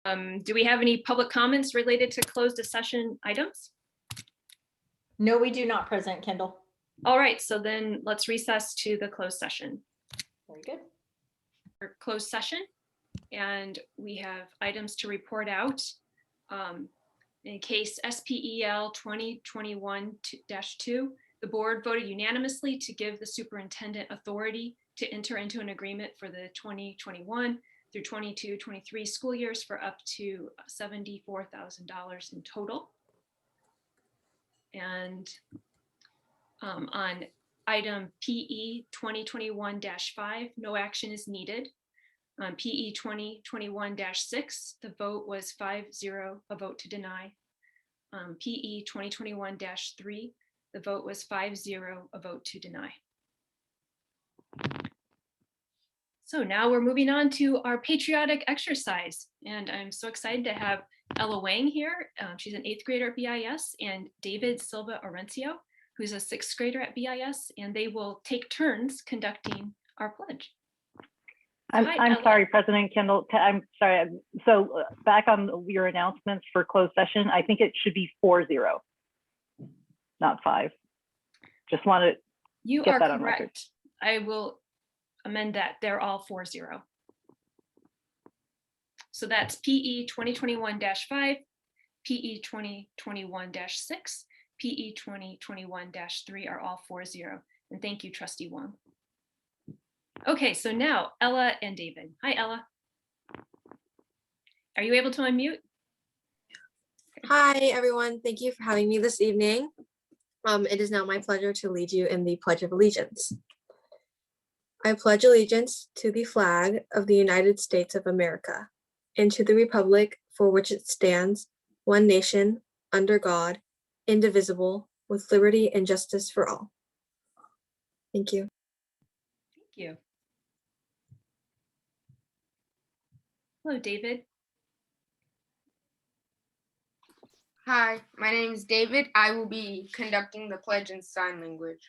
Do we have any public comments related to closed session items? No, we do not, President Kendall. All right, so then let's recess to the closed session. Very good. For closed session, and we have items to report out. In case SPEL 2021-2, the board voted unanimously to give the superintendent authority to enter into an agreement for the 2021 through 22-23 school years for up to $74,000 in total. And on item PE 2021-5, no action is needed. On PE 2021-6, the vote was 5-0, a vote to deny. PE 2021-3, the vote was 5-0, a vote to deny. So now we're moving on to our patriotic exercise. And I'm so excited to have Ella Wang here. She's an 8th grader at BIS, and David Silva Orencio, who's a 6th grader at BIS, and they will take turns conducting our pledge. I'm sorry, President Kendall. I'm sorry. So back on your announcements for closed session, I think it should be 4-0, not 5. Just want to get that on record. I will amend that. They're all 4-0. So that's PE 2021-5, PE 2021-6, PE 2021-3 are all 4-0. And thank you, Trustee Wong. Okay, so now Ella and David. Hi, Ella. Are you able to unmute? Hi, everyone. Thank you for having me this evening. It is now my pleasure to lead you in the Pledge of Allegiance. I pledge allegiance to the flag of the United States of America and to the republic for which it stands, one nation, under God, indivisible, with liberty and justice for all. Thank you. Thank you. Hello, David. Hi, my name is David. I will be conducting the pledge in sign language.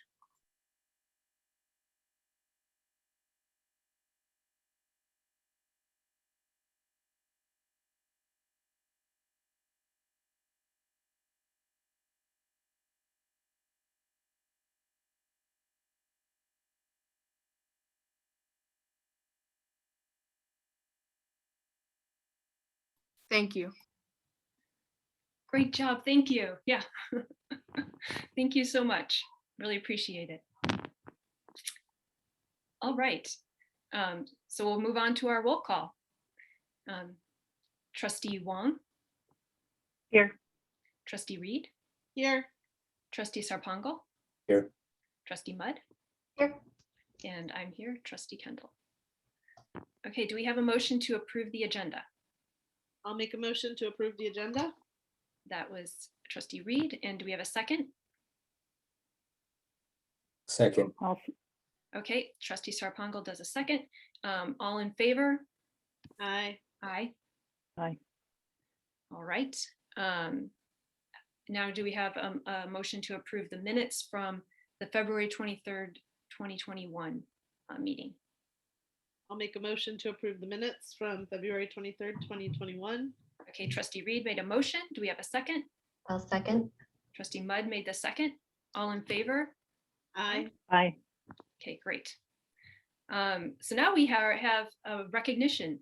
Thank you. Great job. Thank you. Yeah. Thank you so much. Really appreciate it. All right. So we'll move on to our roll call. Trustee Wong. Here. Trustee Reed. Here. Trustee Sarpangal. Here. Trustee Mudd. Here. And I'm here, Trustee Kendall. Okay, do we have a motion to approve the agenda? I'll make a motion to approve the agenda. That was Trustee Reed. And do we have a second? Second. Okay, Trustee Sarpangal does a second. All in favor? Aye. Aye. Aye. All right. Now do we have a motion to approve the minutes from the February 23rd, 2021 meeting? I'll make a motion to approve the minutes from February 23rd, 2021. Okay, Trustee Reed made a motion. Do we have a second? I'll second. Trustee Mudd made the second. All in favor? Aye. Aye. Okay, great. So now we have a recognition.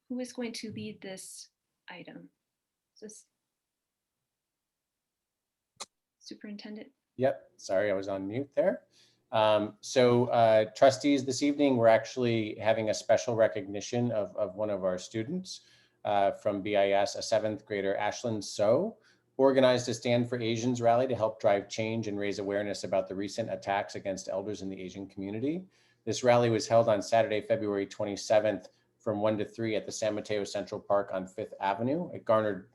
Who is going to lead this item? Is this Superintendent? Yep, sorry, I was on mute there. Trustees, this evening, we're actually having a special recognition of one of our students from BIS, a 7th grader, Ashlyn So, organized a Stand for Asians rally to help drive change and raise awareness about the recent attacks against elders in the Asian community. This rally was held on Saturday, February 27th from 1 to 3 at the San Mateo Central Park on 5th Avenue. It garnered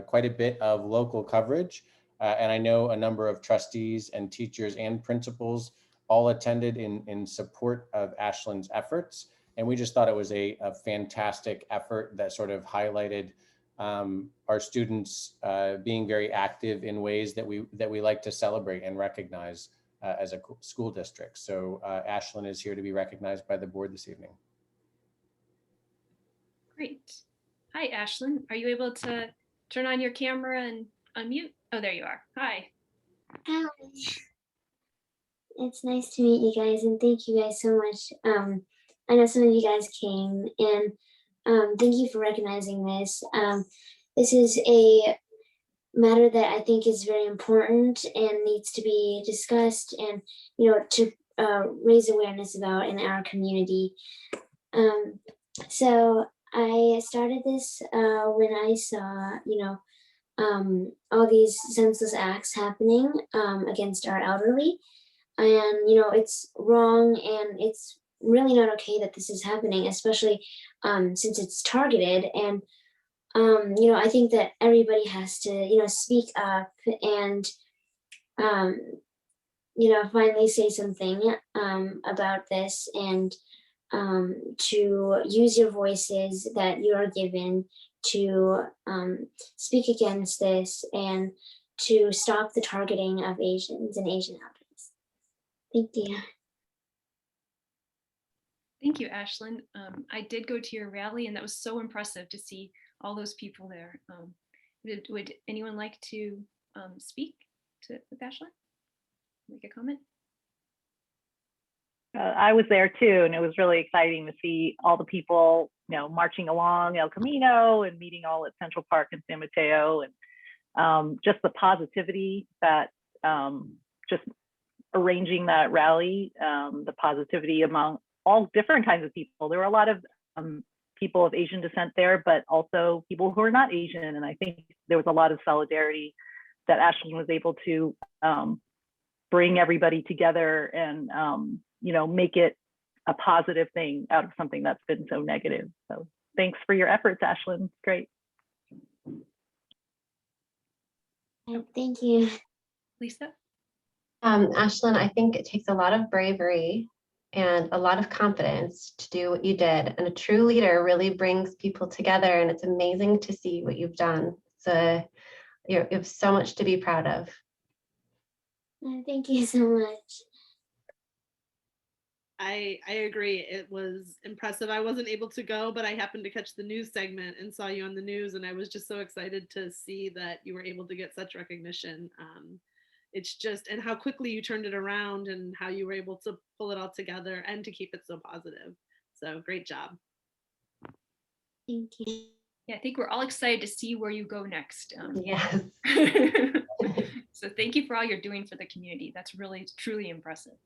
quite a bit of local coverage, and I know a number of trustees and teachers and principals all attended in support of Ashlyn's efforts. And we just thought it was a fantastic effort that sort of highlighted our students being very active in ways that we like to celebrate and recognize as a school district. So Ashlyn is here to be recognized by the board this evening. Great. Hi, Ashlyn. Are you able to turn on your camera and unmute? Oh, there you are. Hi. Hi. It's nice to meet you guys, and thank you guys so much. I know some of you guys came, and thank you for recognizing this. This is a matter that I think is very important and needs to be discussed and, to raise awareness about in our community. So I started this when I saw, all these senseless acts happening against our elderly. And, it's wrong and it's really not okay that this is happening, especially since it's targeted. And, I think that everybody has to, speak up and, finally say something about this and to use your voices that you are given to speak against this and to stop the targeting of Asians and Asian elders. Thank you. Thank you, Ashlyn. I did go to your rally, and that was so impressive to see all those people there. Would anyone like to speak with Ashlyn? Make a comment? I was there too, and it was really exciting to see all the people, marching along El Camino and meeting all at Central Park in San Mateo, and just the positivity that just arranging that rally, the positivity among all different kinds of people. There were a lot of people of Asian descent there, but also people who are not Asian, and I think there was a lot of solidarity that Ashlyn was able to bring everybody together and make it a positive thing out of something that's been so negative. So thanks for your efforts, Ashlyn. Great. Thank you. Lisa? Ashlyn, I think it takes a lot of bravery and a lot of confidence to do what you did. And a true leader really brings people together, and it's amazing to see what you've done. So you have so much to be proud of. Thank you so much. I agree. It was impressive. I wasn't able to go, but I happened to catch the news segment and saw you on the news, and I was just so excited to see that you were able to get such recognition. It's just, and how quickly you turned it around and how you were able to pull it all together and to keep it so positive. So great job. Thank you. Yeah, I think we're all excited to see where you go next. Yes. So thank you for all you're doing for the community. That's really, truly impressive.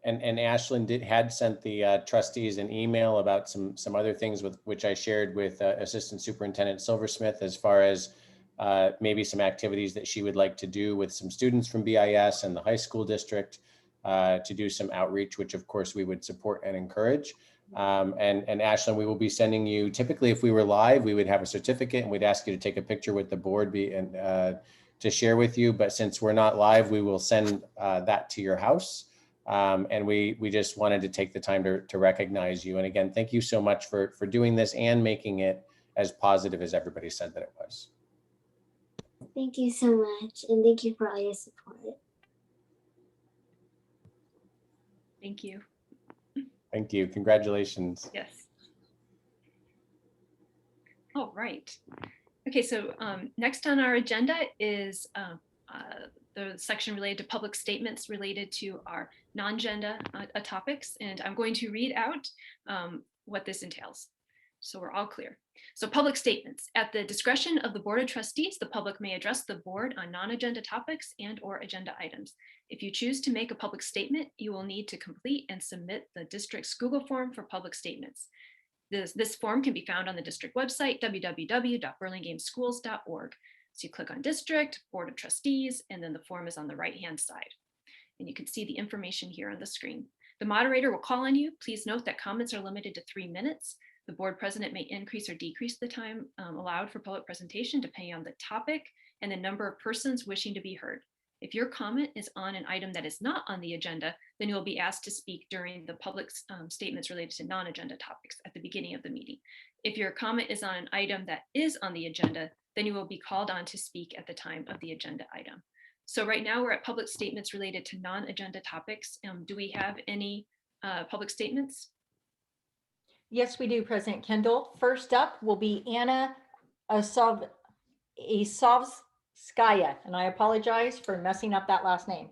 And Ashlyn had sent the trustees an email about some other things which I shared with Assistant Superintendent Silversmith, as far as maybe some activities that she would like to do with some students from BIS and the high school district to do some outreach, which of course we would support and encourage. And Ashlyn, we will be sending you, typically if we were live, we would have a certificate and we'd ask you to take a picture with the board to share with you. But since we're not live, we will send that to your house. And we just wanted to take the time to recognize you. And again, thank you so much for doing this and making it as positive as everybody said that it was. Thank you so much. And thank you for all your support. Thank you. Thank you. Congratulations. Yes. All right. Okay, so next on our agenda is the section related to public statements related to our non-agenda topics. And I'm going to read out what this entails, so we're all clear. So public statements. At the discretion of the Board of Trustees, the public may address the board on non-agenda topics and/or agenda items. If you choose to make a public statement, you will need to complete and submit the district's Google form for public statements. This form can be found on the district website, www.burlingameschools.org. So you click on district, Board of Trustees, and then the form is on the right-hand side. And you can see the information here on the screen. The moderator will call on you. Please note that comments are limited to 3 minutes. The board president may increase or decrease the time allowed for public presentation depending on the topic and the number of persons wishing to be heard. If your comment is on an item that is not on the agenda, then you'll be asked to speak during the public statements related to non-agenda topics at the beginning of the meeting. If your comment is on an item that is on the agenda, then you will be called on to speak at the time of the agenda item. So right now we're at public statements related to non-agenda topics. Do we have any public statements? Yes, we do, President Kendall. First up will be Anna Asovskaya, and I apologize for messing up that last name.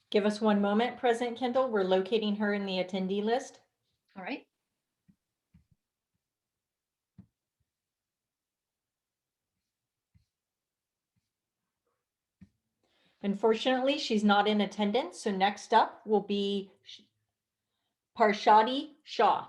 Give us one moment, President Kendall. We're locating her in the attendee list. All right. Unfortunately, she's not in attendance. So next up will be Parshadi Shah.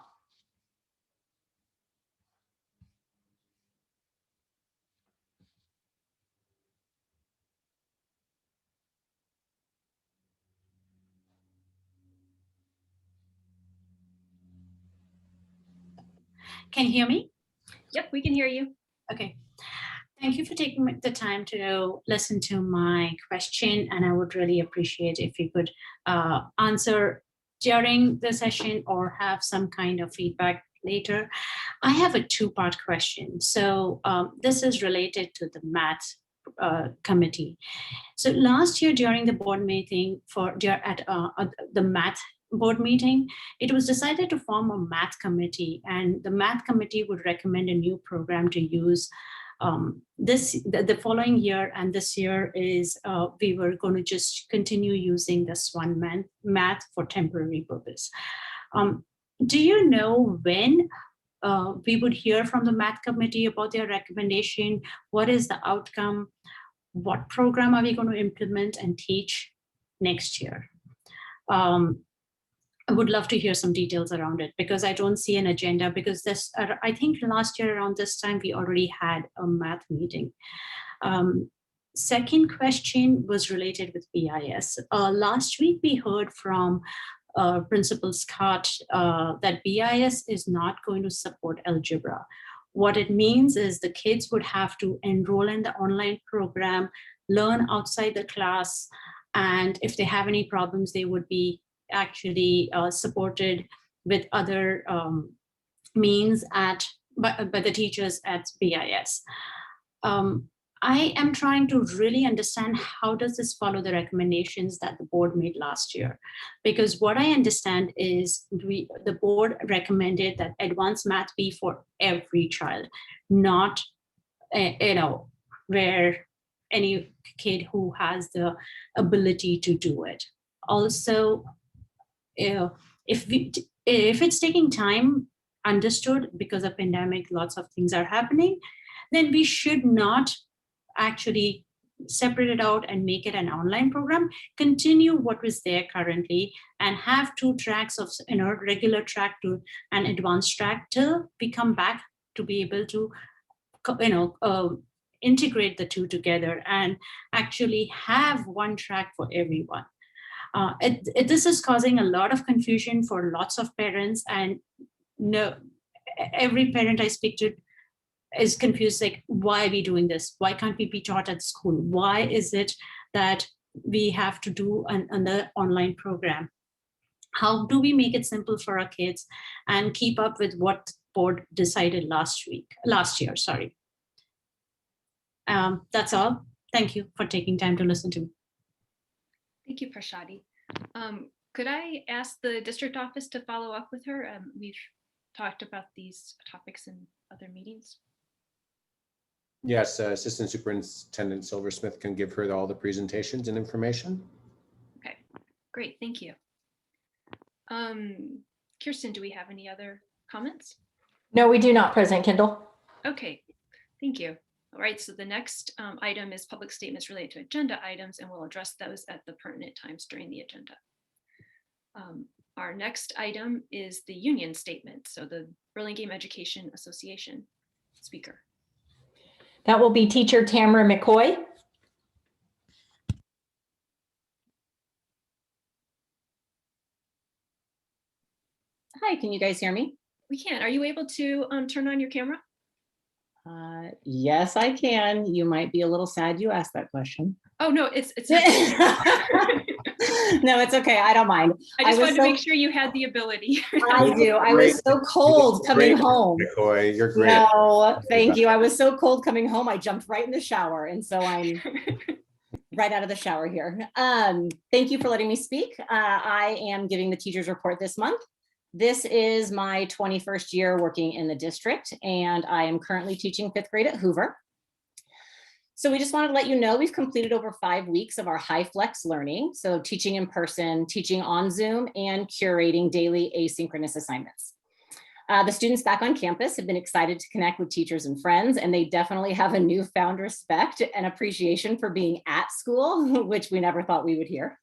Can you hear me? Yep, we can hear you. Okay. Thank you for taking the time to listen to my question, and I would really appreciate if you could answer during the session or have some kind of feedback later. I have a two-part question. So this is related to the math committee. So last year during the board meeting at the math board meeting, it was decided to form a math committee, and the math committee would recommend a new program to use the following year. And this year is we were going to just continue using this one math for temporary purpose. Do you know when we would hear from the math committee about their recommendation? What is the outcome? What program are we going to implement and teach next year? I would love to hear some details around it, because I don't see an agenda, because this, I think last year around this time, we already had a math meeting. Second question was related with BIS. Last week, we heard from Principal Scott that BIS is not going to support algebra. What it means is the kids would have to enroll in the online program, learn outside the class, and if they have any problems, they would be actually supported with other means by the teachers at BIS. I am trying to really understand how does this follow the recommendations that the board made last year? Because what I understand is the board recommended that advanced math be for every child, not where any kid who has the ability to do it. Also, if it's taking time, understood, because of pandemic, lots of things are happening, then we should not actually separate it out and make it an online program. Continue what was there currently and have two tracks of regular track to an advanced track till we come back to be able to integrate the two together and actually have one track for everyone. This is causing a lot of confusion for lots of parents, and every parent I speak to is confused, like, why are we doing this? Why can't we be taught at school? Why is it that we have to do another online program? How do we make it simple for our kids and keep up with what the board decided last year, sorry. That's all. Thank you for taking time to listen to me. Thank you, Prashadi. Could I ask the district office to follow up with her? We've talked about these topics in other meetings. Yes, Assistant Superintendent Silversmith can give her all the presentations and information. Okay, great, thank you. Kirsten, do we have any other comments? No, we do not, President Kendall. Okay, thank you. All right, so the next item is public statements related to agenda items, and we'll address those at the pertinent times during the agenda. Our next item is the union statement. So the Burlingame Education Association speaker. That will be Teacher Tamara McCoy. Hi, can you guys hear me? We can. Are you able to turn on your camera? Yes, I can. You might be a little sad you asked that question. Oh no, it's No, it's okay. I don't mind. I just was wanted to make sure you had the ability. I do. I was so cold coming home. McCoy, you're great. No, thank you. I was so cold coming home. I jumped right in the shower. And so I'm right out of the shower here. Thank you for letting me speak. I am giving the teacher's report this month. This is my 21st year working in the district, and I am currently teaching 5th grade at Hoover. So we just wanted to let you know we've completed over 5 weeks of our high flex learning. So teaching in person, teaching on Zoom, and curating daily asynchronous assignments. The students back on campus have been excited to connect with teachers and friends, and they definitely have a newfound respect and appreciation for being at school, which we never thought we would hear.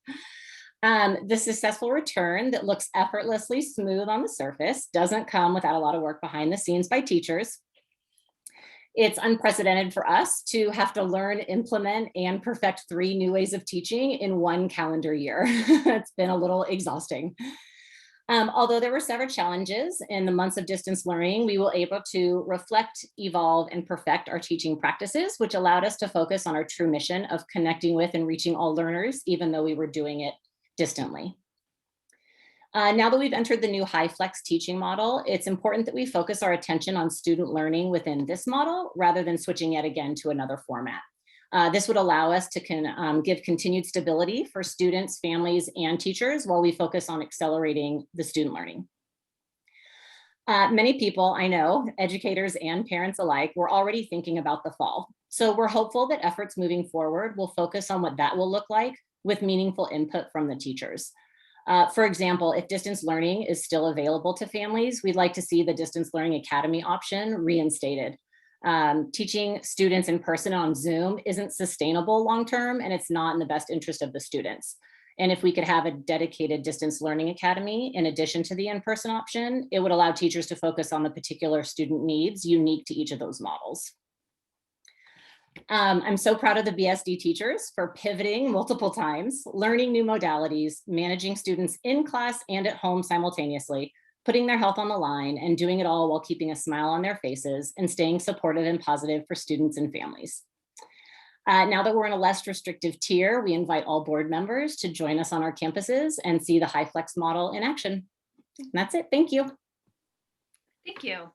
The successful return that looks effortlessly smooth on the surface doesn't come without a lot of work behind the scenes by teachers. It's unprecedented for us to have to learn, implement, and perfect 3 new ways of teaching in 1 calendar year. It's been a little exhausting. Although there were several challenges in the months of distance learning, we were able to reflect, evolve, and perfect our teaching practices, which allowed us to focus on our true mission of connecting with and reaching all learners, even though we were doing it distantly. Now that we've entered the new high flex teaching model, it's important that we focus our attention on student learning within this model rather than switching yet again to another format. This would allow us to give continued stability for students, families, and teachers while we focus on accelerating the student learning. Many people I know, educators and parents alike, were already thinking about the fall. So we're hopeful that efforts moving forward will focus on what that will look like with meaningful input from the teachers. For example, if distance learning is still available to families, we'd like to see the Distance Learning Academy option reinstated. Teaching students in person on Zoom isn't sustainable long-term, and it's not in the best interest of the students. And if we could have a dedicated Distance Learning Academy in addition to the in-person option, it would allow teachers to focus on the particular student needs unique to each of those models. I'm so proud of the BSD teachers for pivoting multiple times, learning new modalities, managing students in class and at home simultaneously, putting their health on the line, and doing it all while keeping a smile on their faces and staying supportive and positive for students and families. Now that we're in a less restrictive tier, we invite all board members to join us on our campuses and see the high flex model in action. And that's it. Thank you. Thank you.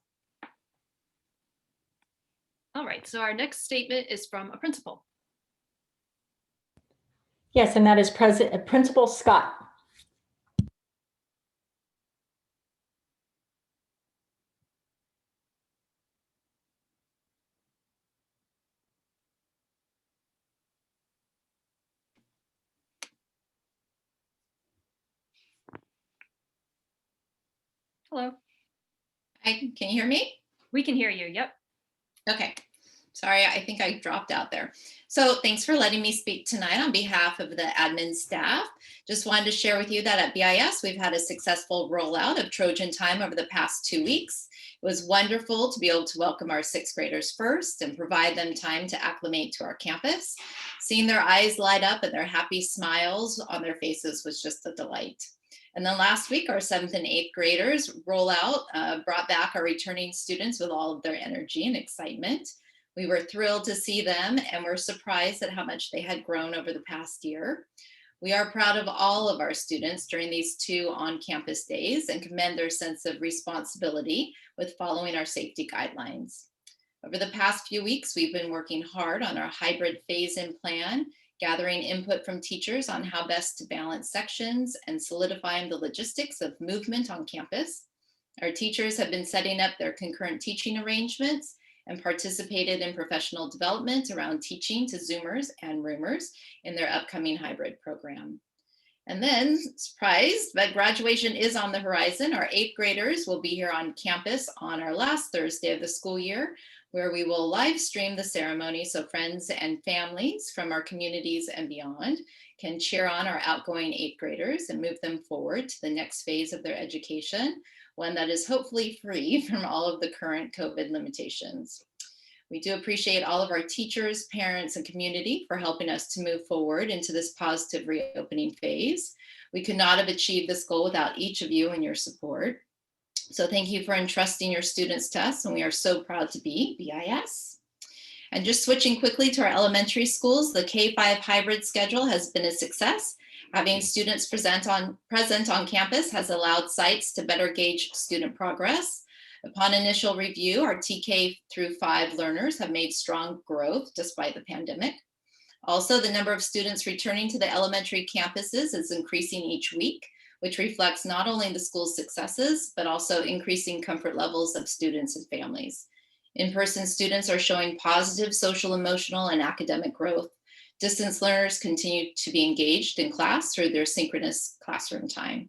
All right, so our next statement is from a principal. Yes, and that is Principal Scott. Hello. Hi, can you hear me? We can hear you, yep. Okay, sorry, I think I dropped out there. So thanks for letting me speak tonight on behalf of the admin staff. Just wanted to share with you that at BIS, we've had a successful rollout of Trojan Time over the past 2 weeks. It was wonderful to be able to welcome our 6th graders first and provide them time to acclimate to our campus. Seeing their eyes light up and their happy smiles on their faces was just a delight. And then last week, our 7th and 8th graders rollout brought back our returning students with all of their energy and excitement. We were thrilled to see them and were surprised at how much they had grown over the past year. We are proud of all of our students during these 2 on-campus days and commend their sense of responsibility with following our safety guidelines. Over the past few weeks, we've been working hard on our hybrid phase-in plan, gathering input from teachers on how best to balance sections and solidifying the logistics of movement on campus. Our teachers have been setting up their concurrent teaching arrangements and participated in professional development around teaching to Zoomers and Roomers in their upcoming hybrid program. And then, surprised, but graduation is on the horizon. Our 8th graders will be here on campus on our last Thursday of the school year, where we will live stream the ceremony so friends and families from our communities and beyond can cheer on our outgoing 8th graders and move them forward to the next phase of their education, one that is hopefully free from all of the current COVID limitations. We do appreciate all of our teachers, parents, and community for helping us to move forward into this positive reopening phase. We could not have achieved this goal without each of you and your support. So thank you for entrusting your students to us, and we are so proud to be BIS. And just switching quickly to our elementary schools, the K-5 hybrid schedule has been a success. Having students present on campus has allowed sites to better gauge student progress. Upon initial review, our TK through 5 learners have made strong growth despite the pandemic. Also, the number of students returning to the elementary campuses is increasing each week, which reflects not only the school's successes, but also increasing comfort levels of students and families. In-person students are showing positive social, emotional, and academic growth. Distance learners continue to be engaged in class through their synchronous classroom time.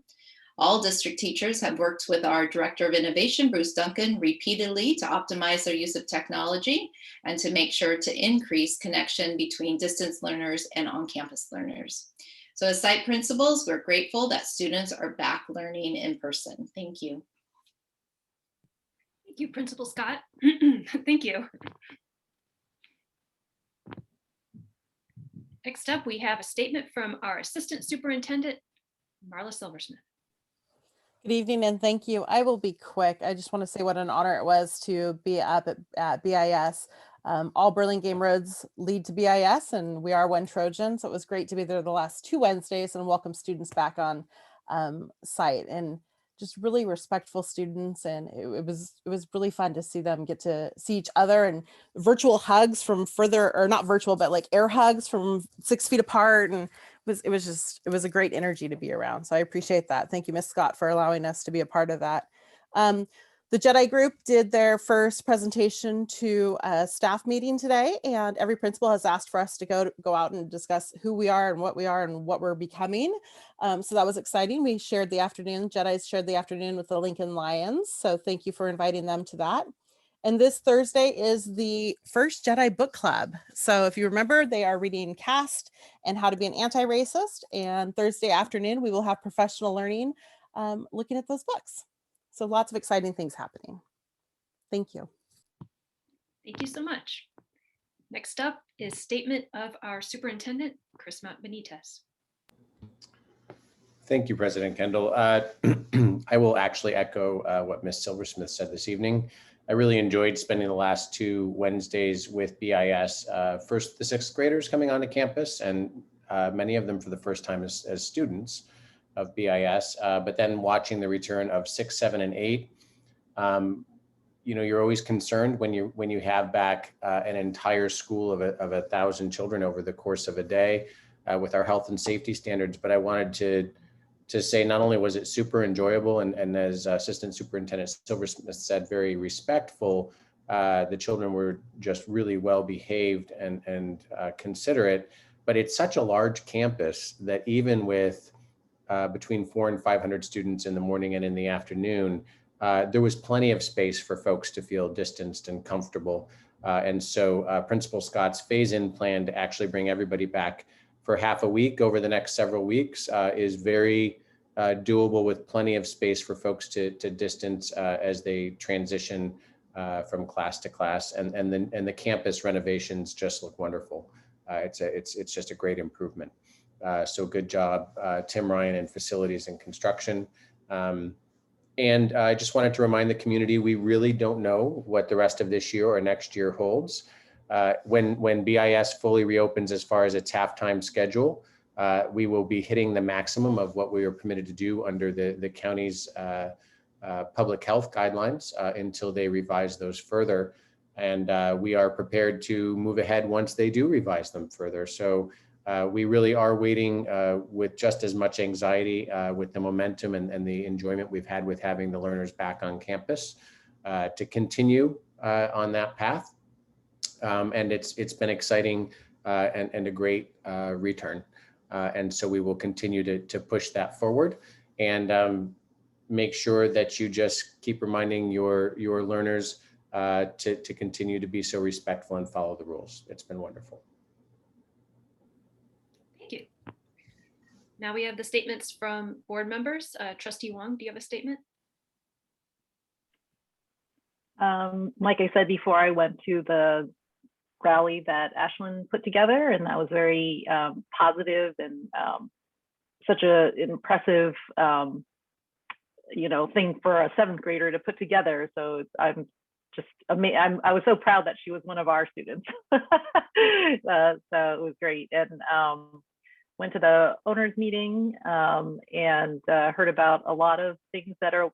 All district teachers have worked with our Director of Innovation, Bruce Duncan, repeatedly to optimize their use of technology and to make sure to increase connection between distance learners and on-campus learners. So as site principals, we're grateful that students are back learning in person. Thank you. Thank you, Principal Scott. Thank you. Next up, we have a statement from our Assistant Superintendent, Marla Silversmith. Good evening and thank you. I will be quick. I just want to say what an honor it was to be up at BIS. All Burlingame roads lead to BIS and we are one Trojan. So it was great to be there the last 2 Wednesdays and welcome students back on site, and just really respectful students. And it was really fun to see them get to see each other, and virtual hugs from further, or not virtual, but like air hugs from 6 feet apart. And it was a great energy to be around. So I appreciate that. Thank you, Ms. Scott, for allowing us to be a part of that. The JEDI group did their first presentation to a staff meeting today, and every principal has asked for us to go out and discuss who we are and what we're becoming. So that was exciting. We shared the afternoon, JEDI's shared the afternoon with the Lincoln Lions. So thank you for inviting them to that. And this Thursday is the first JEDI book club. So if you remember, they are reading Caste and How to Be an Anti-Racist. And Thursday afternoon, we will have professional learning looking at those books. So lots of exciting things happening. Thank you. Thank you so much. Next up is statement of our superintendent, Chris Benitez. Thank you, President Kendall. I will actually echo what Ms. Silversmith said this evening. I really enjoyed spending the last 2 Wednesdays with BIS, first the 6th graders coming onto campus, and many of them for the first time as students of BIS, but then watching the return of 6, 7, and 8. You know, you're always concerned when you have back an entire school of 1,000 children over the course of a day with our health and safety standards. But I wanted to say not only was it super enjoyable and as Assistant Superintendent Silversmith said, very respectful, the children were just really well behaved and considerate, but it's such a large campus that even with between 400 and 500 students in the morning and in the afternoon, there was plenty of space for folks to feel distanced and comfortable. And so Principal Scott's phase-in plan to actually bring everybody back for half a week over the next several weeks is very doable, with plenty of space for folks to distance as they transition from class to class. And the campus renovations just look wonderful. It's just a great improvement. So good job, Tim Ryan and Facilities and Construction. And I just wanted to remind the community, we really don't know what the rest of this year or next year holds. When BIS fully reopens as far as its halftime schedule, we will be hitting the maximum of what we are permitted to do under the county's public health guidelines until they revise those further. And we are prepared to move ahead once they do revise them further. So we really are waiting with just as much anxiety with the momentum and the enjoyment we've had with having the learners back on campus to continue on that path. And it's been exciting and a great return. And so we will continue to push that forward and make sure that you just keep reminding your learners to continue to be so respectful and follow the rules. It's been wonderful. Thank you. Now we have the statements from board members. Trustee Wong, do you have a statement? Like I said before, I went to the rally that Ashlyn put together, and that was very positive and such an impressive thing for a 7th grader to put together. So I'm just amazed. I was so proud that she was one of our students. So it was great. And went to the owners meeting and heard about a lot of things that are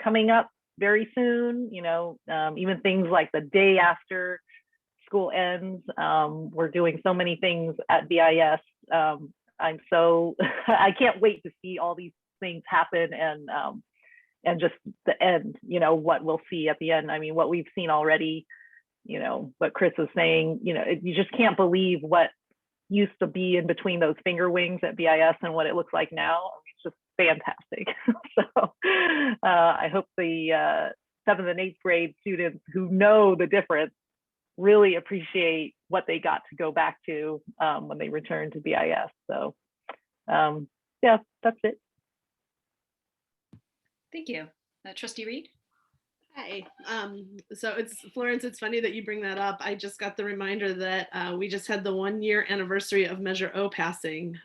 coming up very soon, you know, even things like the day after school ends. We're doing so many things at BIS. I'm so, I can't wait to see all these things happen and just the end, you know, what we'll see at the end. I mean, what we've seen already, you know, what Chris was saying, you know, you just can't believe what used to be in between those finger wings at BIS and what it looks like now. I mean, it's just fantastic. So I hope the 7th and 8th grade students who know the difference really appreciate what they got to go back to when they return to BIS. So yeah, that's it. Thank you. Trustee Reed? Hi. So it's Florence, it's funny that you bring that up. I just got the reminder that we just had the 1-year anniversary of Measure O passing,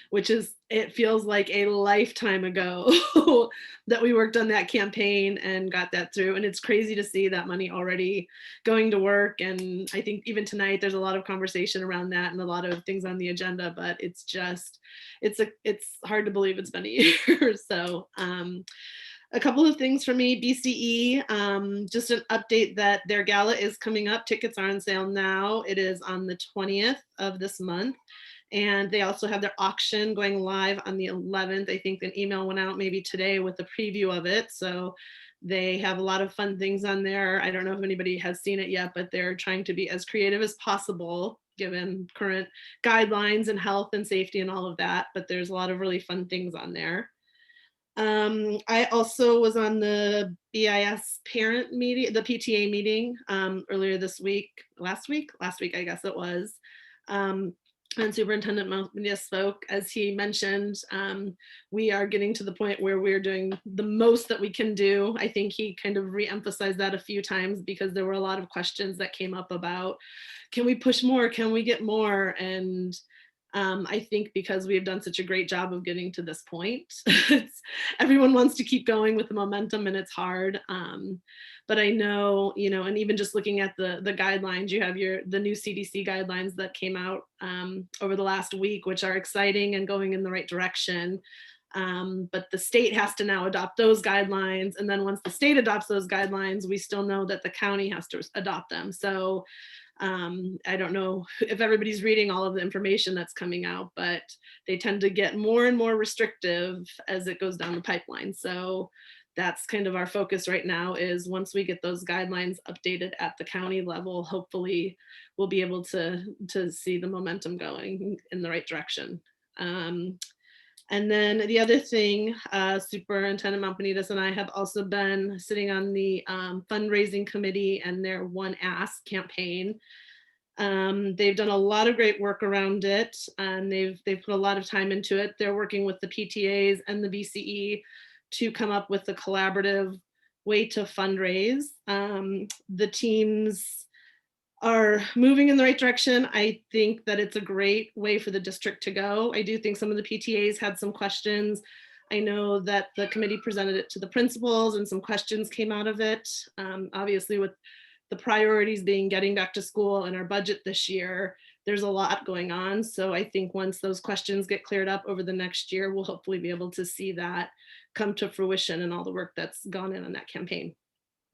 which is, it feels like a lifetime ago that we worked on that campaign and got that through. And it's crazy to see that money already going to work. And I think even tonight there's a lot of conversation around that and a lot of things on the agenda, but it's just, it's hard to believe it's been a year. So a couple of things for me. BCE, just an update that their gala is coming up. Tickets are on sale now. It is on the 20th of this month. And they also have their auction going live on the 11th. I think an email went out maybe today with a preview of it. So they have a lot of fun things on there. I don't know if anybody has seen it yet, but they're trying to be as creative as possible given current guidelines and health and safety and all of that. But there's a lot of really fun things on there. I also was on the BIS parent meeting, the PTA meeting earlier this week, last week, I guess it was. And Superintendent Malpadia spoke, as he mentioned, we are getting to the point where we're doing the most that we can do. I think he kind of re-emphasized that a few times because there were a lot of questions that came up about, can we push more? Can we get more? And I think because we've done such a great job of getting to this point, everyone wants to keep going with the momentum and it's hard. But I know, you know, and even just looking at the guidelines, you have the new CDC guidelines that came out over the last week, which are exciting and going in the right direction. But the state has to now adopt those guidelines. And then once the state adopts those guidelines, we still know that the county has to adopt them. So I don't know if everybody's reading all of the information that's coming out, but they tend to get more and more restrictive as it goes down the pipeline. So that's kind of our focus right now, is once we get those guidelines updated at the county level, hopefully we'll be able to see the momentum going in the right direction. And then the other thing, Superintendent Malpadia and I have also been sitting on the fundraising committee and their One Ask campaign. They've done a lot of great work around it, and they've put a lot of time into it. They're working with the PTAs and the BCE to come up with a collaborative way to fundraise. The teams are moving in the right direction. I think that it's a great way for the district to go. I do think some of the PTAs had some questions. I know that the committee presented it to the principals and some questions came out of it. Obviously with the priorities being getting back to school and our budget this year, there's a lot going on. So I think once those questions get cleared up over the next year, we'll hopefully be able to see that come to fruition and all the work that's gone in on that campaign.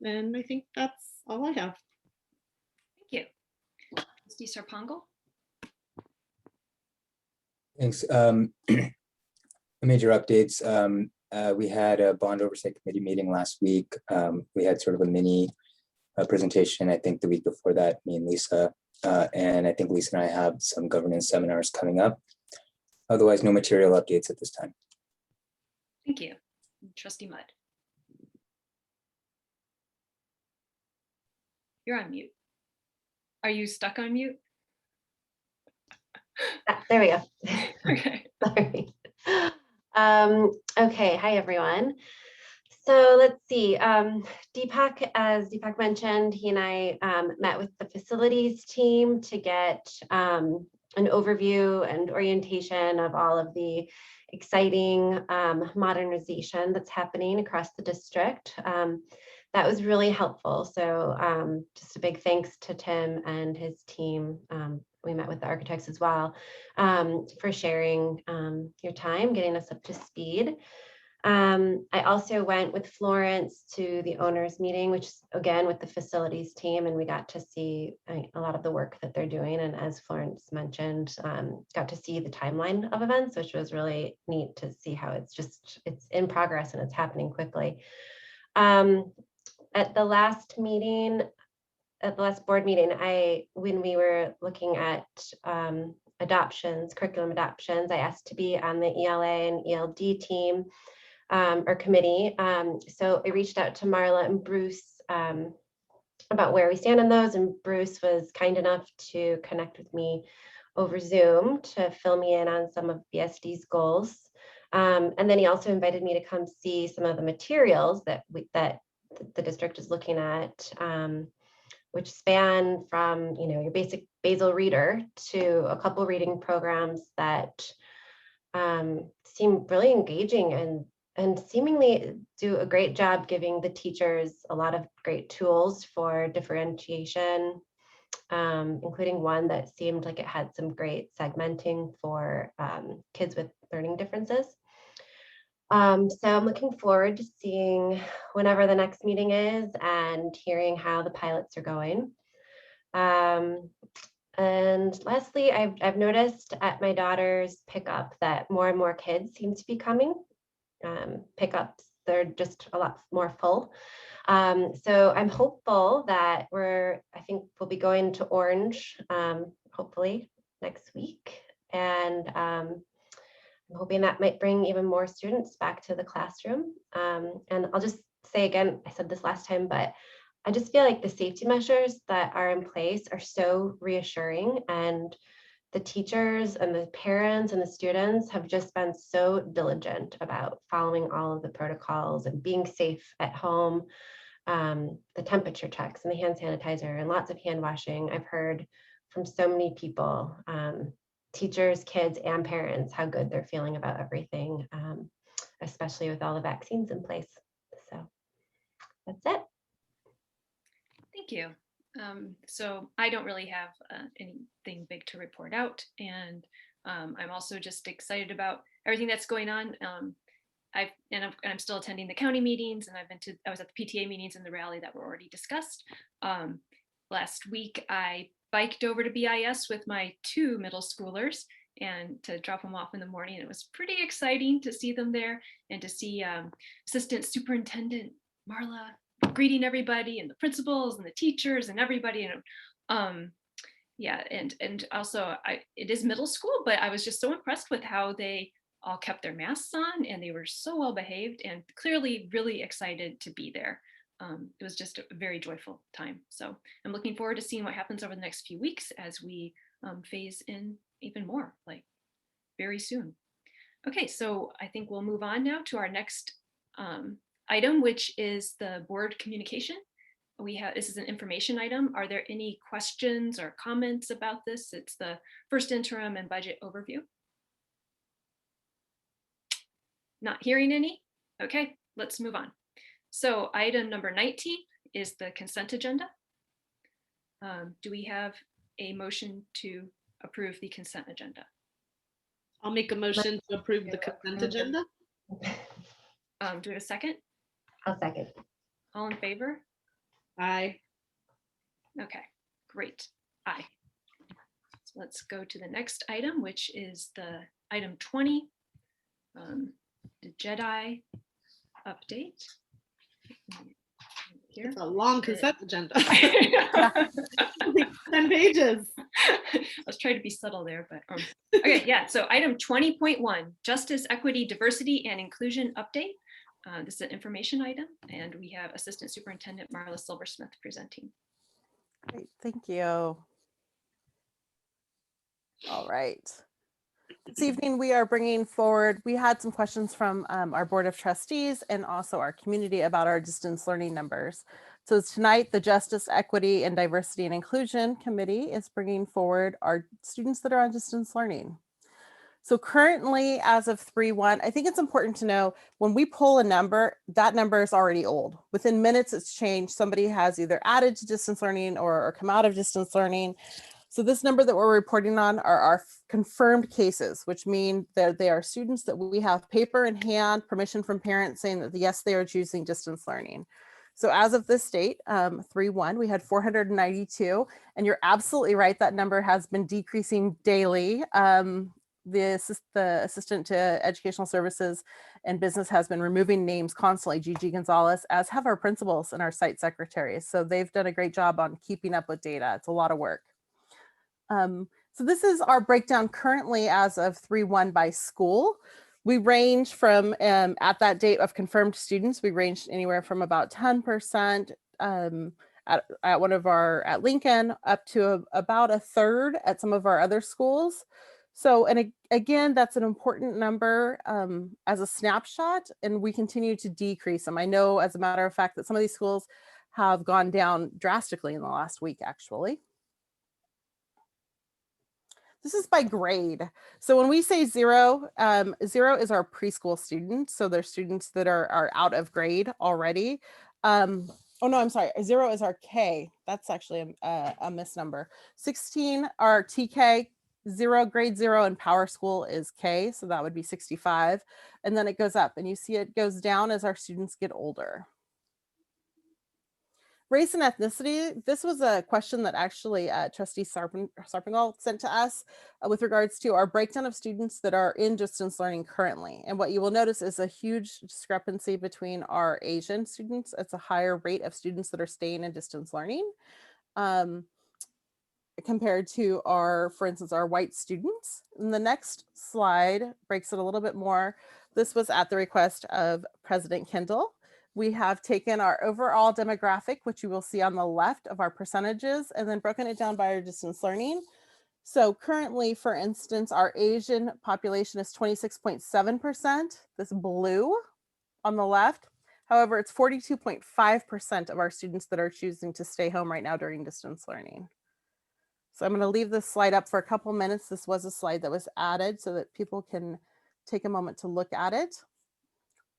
And I think that's all I have. Thank you. Trustee Sarpangal? Thanks. Major updates. We had a bond oversight committee meeting last week. We had sort of a mini presentation, I think the week before that, me and Lisa. And I think Lisa and I have some governance seminars coming up. Otherwise, no material updates at this time. Thank you. Trustee Mudd. You're on mute. Are you stuck on mute? There we go. Okay. Sorry. Okay, hi everyone. So let's see, Deepak, as Deepak mentioned, he and I met with the facilities team to get an overview and orientation of all of the exciting modernization that's happening across the district. that was really helpful. So just a big thanks to Tim and his team. We met with the architects as well, for sharing your time, getting us up to speed. I also went with Florence to the owners meeting, which is again with the facilities team, and we got to see a lot of the work that they're doing. And as Florence mentioned, got to see the timeline of events, which was really neat to see how it's in progress and it's happening quickly. At the last meeting, at the last board meeting, when we were looking at adoptions, curriculum adoptions, I asked to be on the ELA and ELD team or committee. So I reached out to Marla and Bruce about where we stand on those, and Bruce was kind enough to connect with me over Zoom to fill me in on some of BSD's goals. And then he also invited me to come see some of the materials that the district is looking at, which span from, your basic basal reader to a couple reading programs that seem really engaging and seemingly do a great job giving the teachers a lot of great tools for differentiation, including one that seemed like it had some great segmenting for kids with learning differences. So I'm looking forward to seeing whenever the next meeting is and hearing how the pilots are going. And lastly, I've noticed at my daughter's pickup that more and more kids seem to be coming. Pickups, they're just a lot more full. So I'm hopeful that I think we'll be going to Orange, hopefully next week. And I'm hoping that might bring even more students back to the classroom. And I'll just say again, I said this last time, but I just feel like the safety measures that are in place are so reassuring, and the teachers and the parents and the students have just been so diligent about following all of the protocols and being safe at home. The temperature checks and the hand sanitizer and lots of hand washing. I've heard from so many people, teachers, kids, and parents, how good they're feeling about everything, especially with all the vaccines in place. So that's it. Thank you. So I don't really have anything big to report out, and I'm also just excited about everything that's going on. I'm still attending the county meetings, and I was at the PTA meetings and the rally that were already discussed. Last week, I biked over to BIS with my 2 middle schoolers and to drop them off in the morning. It was pretty exciting to see them there and to see Assistant Superintendent Marla greeting everybody and the principals and the teachers and everybody. And yeah, and also it is middle school, but I was just so impressed with how they all kept their masks on, and they were so well behaved and clearly really excited to be there. It was just a very joyful time. So I'm looking forward to seeing what happens over the next few weeks as we phase in even more, like very soon. Okay, so I think we'll move on now to our next item, which is the board communication. This is an information item. Are there any questions or comments about this? It's the first interim and budget overview. Not hearing any? Okay, let's move on. So item number 19 is the consent agenda. Do we have a motion to approve the consent agenda? I'll make a motion to approve the consent agenda. Do we have a second? I'll second. All in favor? Aye. Okay, great. Aye. So let's go to the next item, which is the item 20, the JEDI update. Here. It's a long consent agenda. 10 pages. I was trying to be subtle there, but okay, yeah. So item 20.1, Justice, Equity, Diversity, and Inclusion update. This is an information item, and we have Assistant Superintendent Marla Silversmith presenting. Great, thank you. All right. This evening, we are bringing forward, we had some questions from our Board of Trustees and also our community about our distance learning numbers. So tonight, the Justice, Equity, and Diversity and Inclusion Committee is bringing forward our students that are on distance learning. So currently, as of 3/1, I think it's important to know when we pull a number, that number is already old. Within minutes, it's changed. Somebody has either added to distance learning or come out of distance learning. So this number that we're reporting on are our confirmed cases, which mean that they are students that we have paper in hand, permission from parents saying that yes, they are choosing distance learning. So as of this date, 3/1, we had 492, and you're absolutely right, that number has been decreasing daily. The assistant to educational services and business has been removing names constantly, Gigi Gonzalez, as have our principals and our site secretaries. So they've done a great job on keeping up with data. It's a lot of work. So this is our breakdown currently as of 3/1 by school. We range from, at that date of confirmed students, we ranged anywhere from about 10% at one of at Lincoln up to about a third at some of our other schools. So, and again, that's an important number as a snapshot, and we continue to decrease them. I know, as a matter of fact, that some of these schools have gone down drastically in the last week, actually. This is by grade. So when we say 0, 0 is our preschool students. So they're students that are out of grade already. Oh no, I'm sorry. 0 is our K. That's actually a misnumber. 16 are TK. 0, grade 0 in Power School is K. So that would be 65. And then it goes up, and you see it goes down as our students get older. Race and ethnicity, this was a question that actually Trustee Sarpingal sent to us with regards to our breakdown of students that are in distance learning currently. And what you will notice is a huge discrepancy between our Asian students. It's a higher rate of students that are staying in distance learning compared to our, for instance, our white students. And the next slide breaks it a little bit more. This was at the request of President Kendall. We have taken our overall demographic, which you will see on the left of our percentages, and then broken it down by our distance learning. So currently, for instance, our Asian population is 26.7%, this blue on the left. However, it's 42.5% of our students that are choosing to stay home right now during distance learning. So I'm going to leave this slide up for a couple minutes. This was a slide that was added so that people can take a moment to look at it.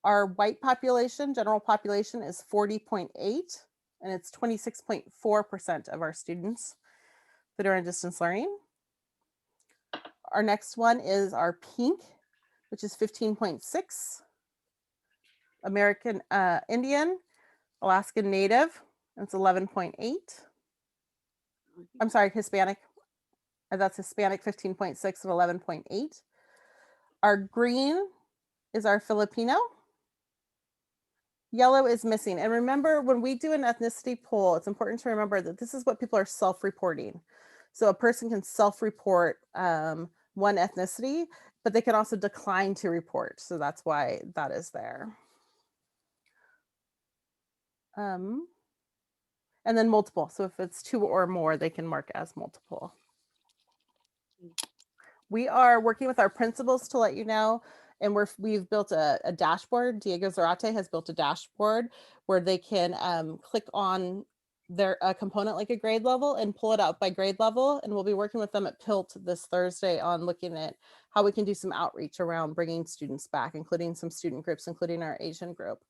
Our white population, general population, is 40.8, and it's 26.4% of our students that are in distance learning. Our next one is our pink, which is 15.6. American Indian, Alaskan Native, and it's 11.8. I'm sorry, Hispanic. That's Hispanic, 15.6 and 11.8. Our green is our Filipino. Yellow is missing. And remember, when we do an ethnicity poll, it's important to remember that this is what people are self-reporting. So a person can self-report one ethnicity, but they can also decline to report. So that's why that is there. And then multiple. So if it's 2 or more, they can mark as multiple. We are working with our principals to let you know, and we've built a dashboard. Diego Zarate has built a dashboard where they can click on their component like a grade level and pull it out by grade level. And we'll be working with them at PILT this Thursday on looking at how we can do some outreach around bringing students back, including some student groups, including our Asian group.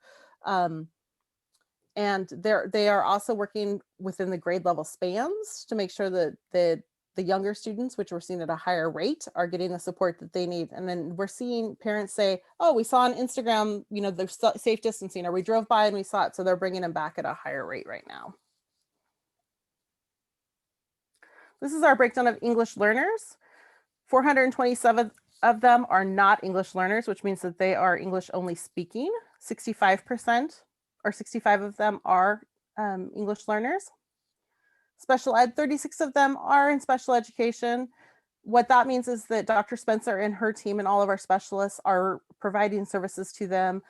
And they are also working within the grade level spans to make sure that the younger students, which we're seeing at a higher rate, are getting the support that they need. And then we're seeing parents say, oh, we saw on Instagram, you know, there's safe distancing, or we drove by and we saw it. So they're bringing them back at a higher rate right now. This is our breakdown of English learners. 427 of them are not English learners, which means that they are English only speaking. 65% or 65 of them are English learners. Special ed, 36 of them are in special education. What that means is that Dr. Spencer and her team and all of our specialists are providing services to them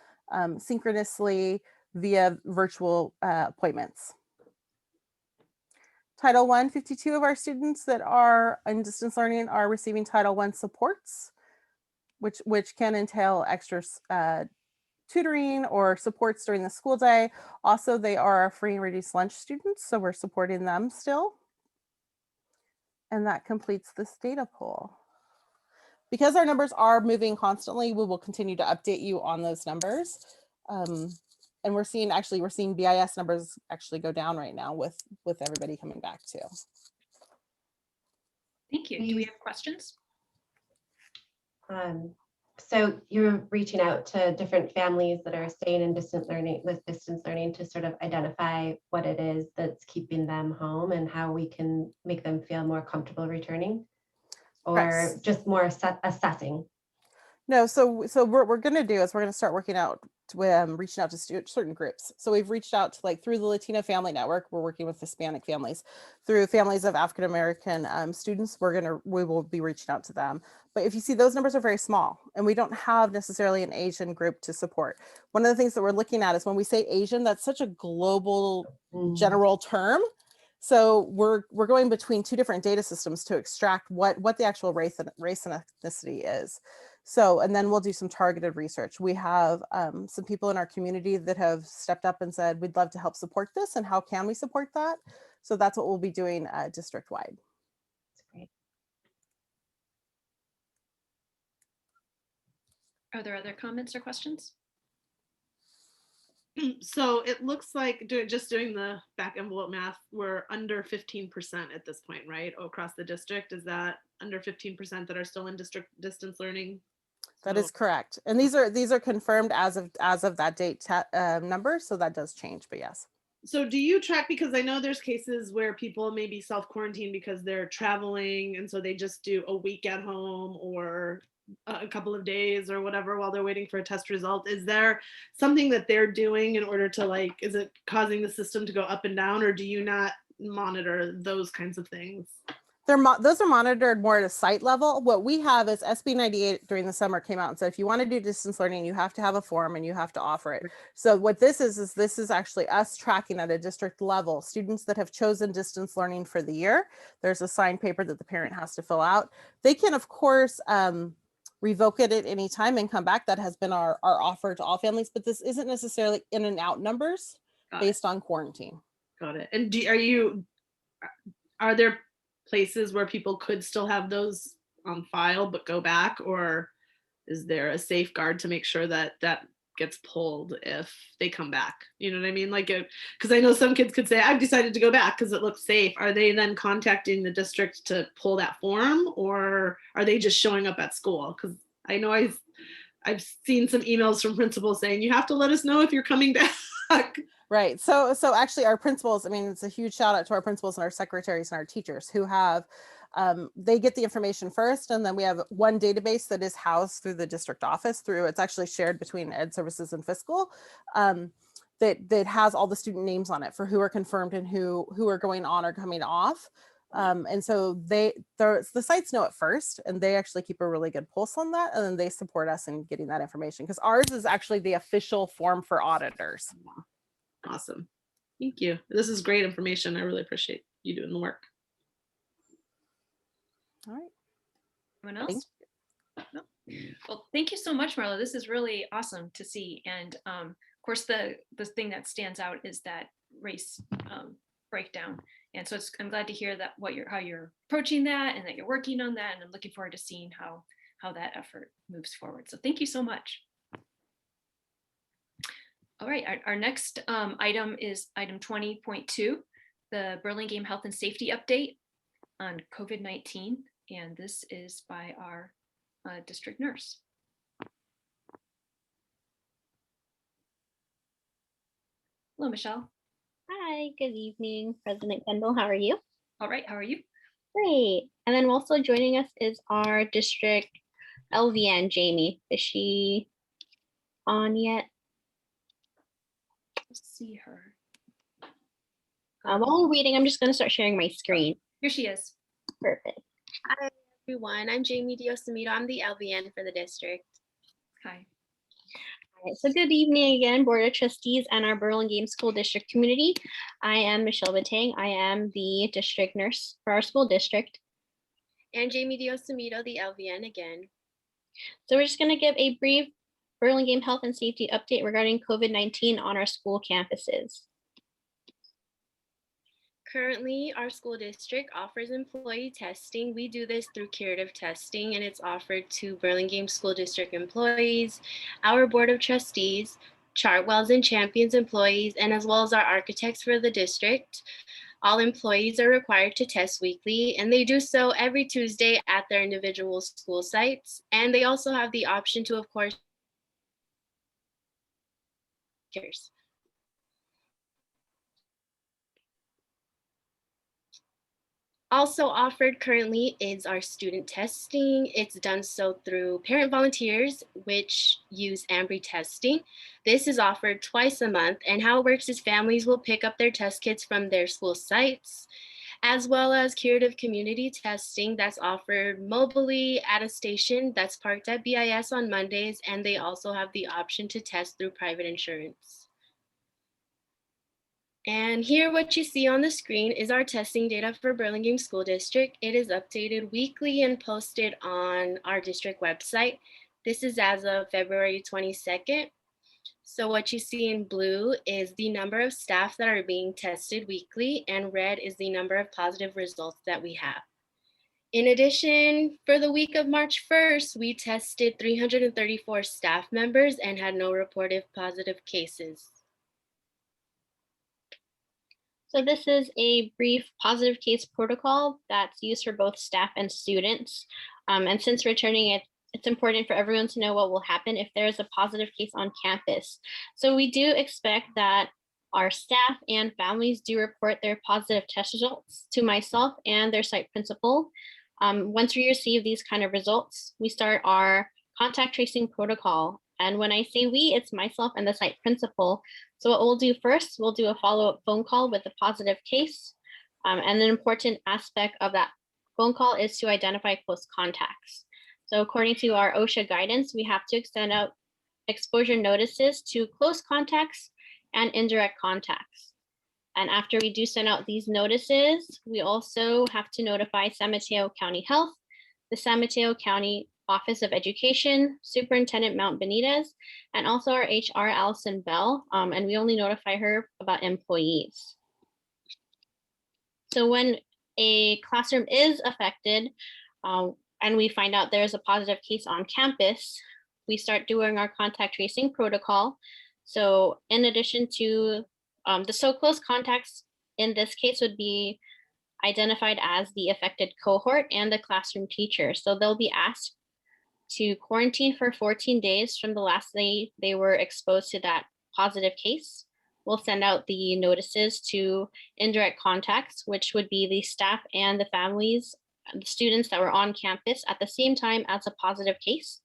synchronously via virtual appointments. Title I, 52 of our students that are in distance learning are receiving Title I supports, which can entail extra tutoring or supports during the school day. Also, they are free and reduced lunch students, so we're supporting them still. And that completes this data pool. because our numbers are moving constantly, we will continue to update you on those numbers. And we're seeing BIS numbers actually go down right now with everybody coming back too. Thank you. Do we have questions? So you're reaching out to different families that are staying in distance learning to sort of identify what it is that's keeping them home and how we can make them feel more comfortable returning, or Right. just more assessing. No, so what we're going to do is we're going to start working out with reaching out to certain groups. So we've reached out to, like, through the Latino Family Network, we're working with Hispanic families. Through families of African American students, we will be reaching out to them. But if you see, those numbers are very small, and we don't have necessarily an Asian group to support. One of the things that we're looking at is when we say Asian, that's such a global general term. So we're going between two different data systems to extract what the actual race and ethnicity is. So, and then we'll do some targeted research. We have some people in our community that have stepped up and said, we'd love to help support this, and how can we support that? So that's what we'll be doing district-wide. That's great. Are there other comments or questions? So it looks like just doing the back envelope math, we're under 15% at this point, right? Across the district, is that under 15% that are still in district distance learning? That is correct. And these are confirmed as of that date number. So that does change, but yes. So do you track, because I know there's cases where people maybe self-quarantine because they're traveling, and so they just do a week at home or a couple of days or whatever while they're waiting for a test result. Is there something that they're doing in order to, like, is it causing the system to go up and down, or do you not monitor those kinds of things? Those are monitored more at a site level. What we have is SB 98 during the summer came out and said, if you want to do distance learning, you have to have a form and you have to offer it. So what this is actually us tracking at a district level students that have chosen distance learning for the year. There's a signed paper that the parent has to fill out. They can, of course, revoke it at any time and come back. That has been our offer to all families, but this isn't necessarily in and out numbers based on quarantine. Got it. And are there places where people could still have those on file but go back, or is there a safeguard to make sure that that gets pulled if they come back? You know what I mean? Like, because I know some kids could say, I've decided to go back because it looks safe. Are they then contacting the district to pull that form, or are they just showing up at school? Because I know I've seen some emails from principals saying, you have to let us know if you're coming back. Right. So actually our principals, I mean, it's a huge shout out to our principals and our secretaries and our teachers who have, they get the information first. And then we have one database that is housed through the district office it's actually shared between Ed Services and Fiscal, that has all the student names on it for who are confirmed and who are going on or coming off. And so the sites know it first, and they actually keep a really good pulse on that. And then they support us in getting that information, because ours is actually the official form for auditors. Awesome. Thank you. This is great information. I really appreciate you doing the work. All right. Anyone else? No. Well, thank you so much, Marla. This is really awesome to see. And of course, the thing that stands out is that race breakdown. And so I'm glad to hear that how you're approaching that and that you're working on that. And I'm looking forward to seeing how that effort moves forward. So thank you so much. All right, our next item is item 20.2, the Burlingame Health and Safety Update on COVID-19. And this is by our district nurse. Hello, Michelle. Hi, good evening, President Kendall. How are you? All right, how are you? Great. And then also joining us is our district LVN, Jamie. Is she on yet? See her. While we're waiting, I'm just going to start sharing my screen. Here she is. Perfect. Hi, everyone. I'm Jamie Diosamito. I'm the LVN for the district. Hi. All right, so good evening again, Board of Trustees and our Burlingame School District community. I am Michelle Batang. I am the district nurse for our school district. And Jamie Diosamito, the LVN again. So we're just going to give a brief Burlingame Health and Safety update regarding COVID-19 on our school campuses. Currently, our school district offers employee testing. We do this through curative testing, and it's offered to Burlingame School District employees, our Board of Trustees, Chartwells and Champions employees, and as well as our architects for the district. All employees are required to test weekly, and they do so every Tuesday at their individual school sites. And they also have the option to, of course, also offered currently is our student testing. It's done so through parent volunteers, which use Ambry testing. This is offered twice a month, and how it works is families will pick up their test kits from their school sites, as well as curative community testing that's offered mobilely at a station that's parked at BIS on Mondays, and they also have the option to test through private insurance. And here what you see on the screen is our testing data for Burlingame School District. It is updated weekly and posted on our district website. This is as of February 22nd. So what you see in blue is the number of staff that are being tested weekly, and red is the number of positive results that we have. In addition, for the week of March 1st, we tested 334 staff members and had no reported positive cases. So this is a brief positive case protocol that's used for both staff and students. And since returning it, it's important for everyone to know what will happen if there is a positive case on campus. So we do expect that our staff and families do report their positive test results to myself and their site principal. Once we receive these kind of results, we start our contact tracing protocol. And when I say we, it's myself and the site principal. So what we'll do first, we'll do a follow-up phone call with a positive case. And an important aspect of that phone call is to identify close contacts. So according to our OSHA guidance, we have to extend out exposure notices to close contacts and indirect contacts. And after we do send out these notices, we also have to notify San Mateo County Health, the San Mateo County Office of Education, Superintendent Mount Benitez, and also our HR, Allison Bell, and we only notify her about employees. So when a classroom is affected and we find out there's a positive case on campus, we start doing our contact tracing protocol. So in addition to the so close contacts, in this case would be identified as the affected cohort and the classroom teacher. So they'll be asked to quarantine for 14 days from the last day they were exposed to that positive case. We'll send out the notices to indirect contacts, which would be the staff and the families, the students that were on campus at the same time as a positive case.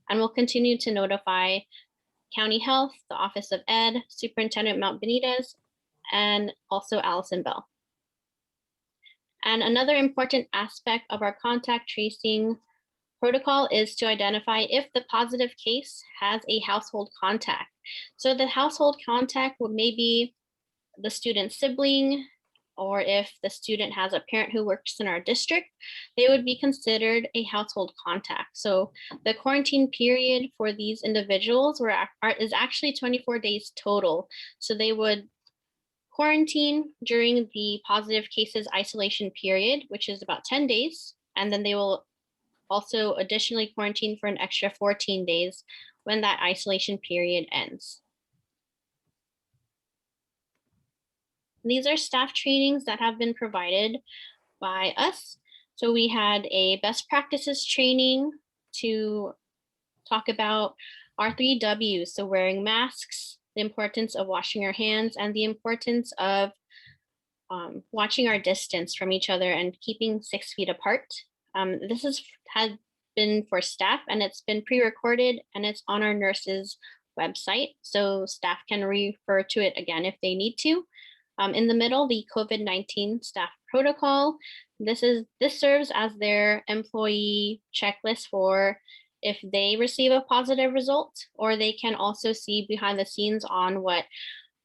And we'll continue to notify County Health, the Office of Ed, Superintendent Mount Benitez, and also Allison Bell. And another important aspect of our contact tracing protocol is to identify if the positive case has a household contact. So the household contact would maybe the student's sibling, or if the student has a parent who works in our district, they would be considered a household contact. So the quarantine period for these individuals is actually 24 days total. So they would quarantine during the positive cases isolation period, which is about 10 days, and then they will also additionally quarantine for an extra 14 days when that isolation period ends. These are staff trainings that have been provided by us. So we had a best practices training to talk about our 3 W's. So wearing masks, the importance of washing our hands, and the importance of watching our distance from each other and keeping 6 feet apart. This has been for staff, and it's been pre-recorded, and it's on our nurses website. So staff can refer to it again if they need to. In the middle, the COVID-19 staff protocol. This serves as their employee checklist for if they receive a positive result, or they can also see behind the scenes on what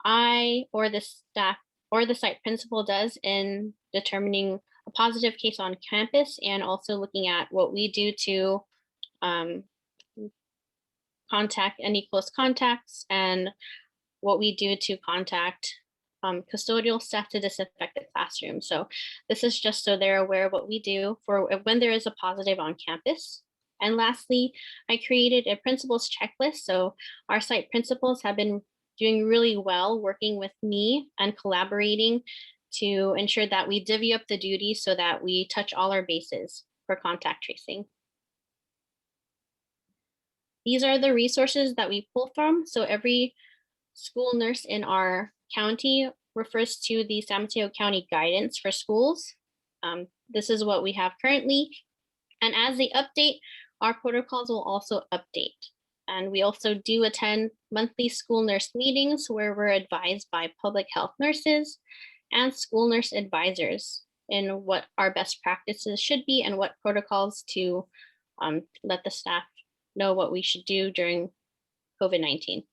I or the staff or the site principal does in determining a positive case on campus, and also looking at what we do to contact any close contacts and what we do to contact custodial staff to disinfect the classroom. So this is just so they're aware of what we do for when there is a positive on campus. And lastly, I created a principals checklist. So our site principals have been doing really well working with me and collaborating to ensure that we divvy up the duties so that we touch all our bases for contact tracing. These are the resources that we pull from. So every school nurse in our county refers to the San Mateo County guidance for schools. This is what we have currently. And as they update, our protocols will also update. And we also do attend monthly school nurse meetings where we're advised by public health nurses and school nurse advisors in what our best practices should be and what protocols to let the staff know what we should do during COVID-19.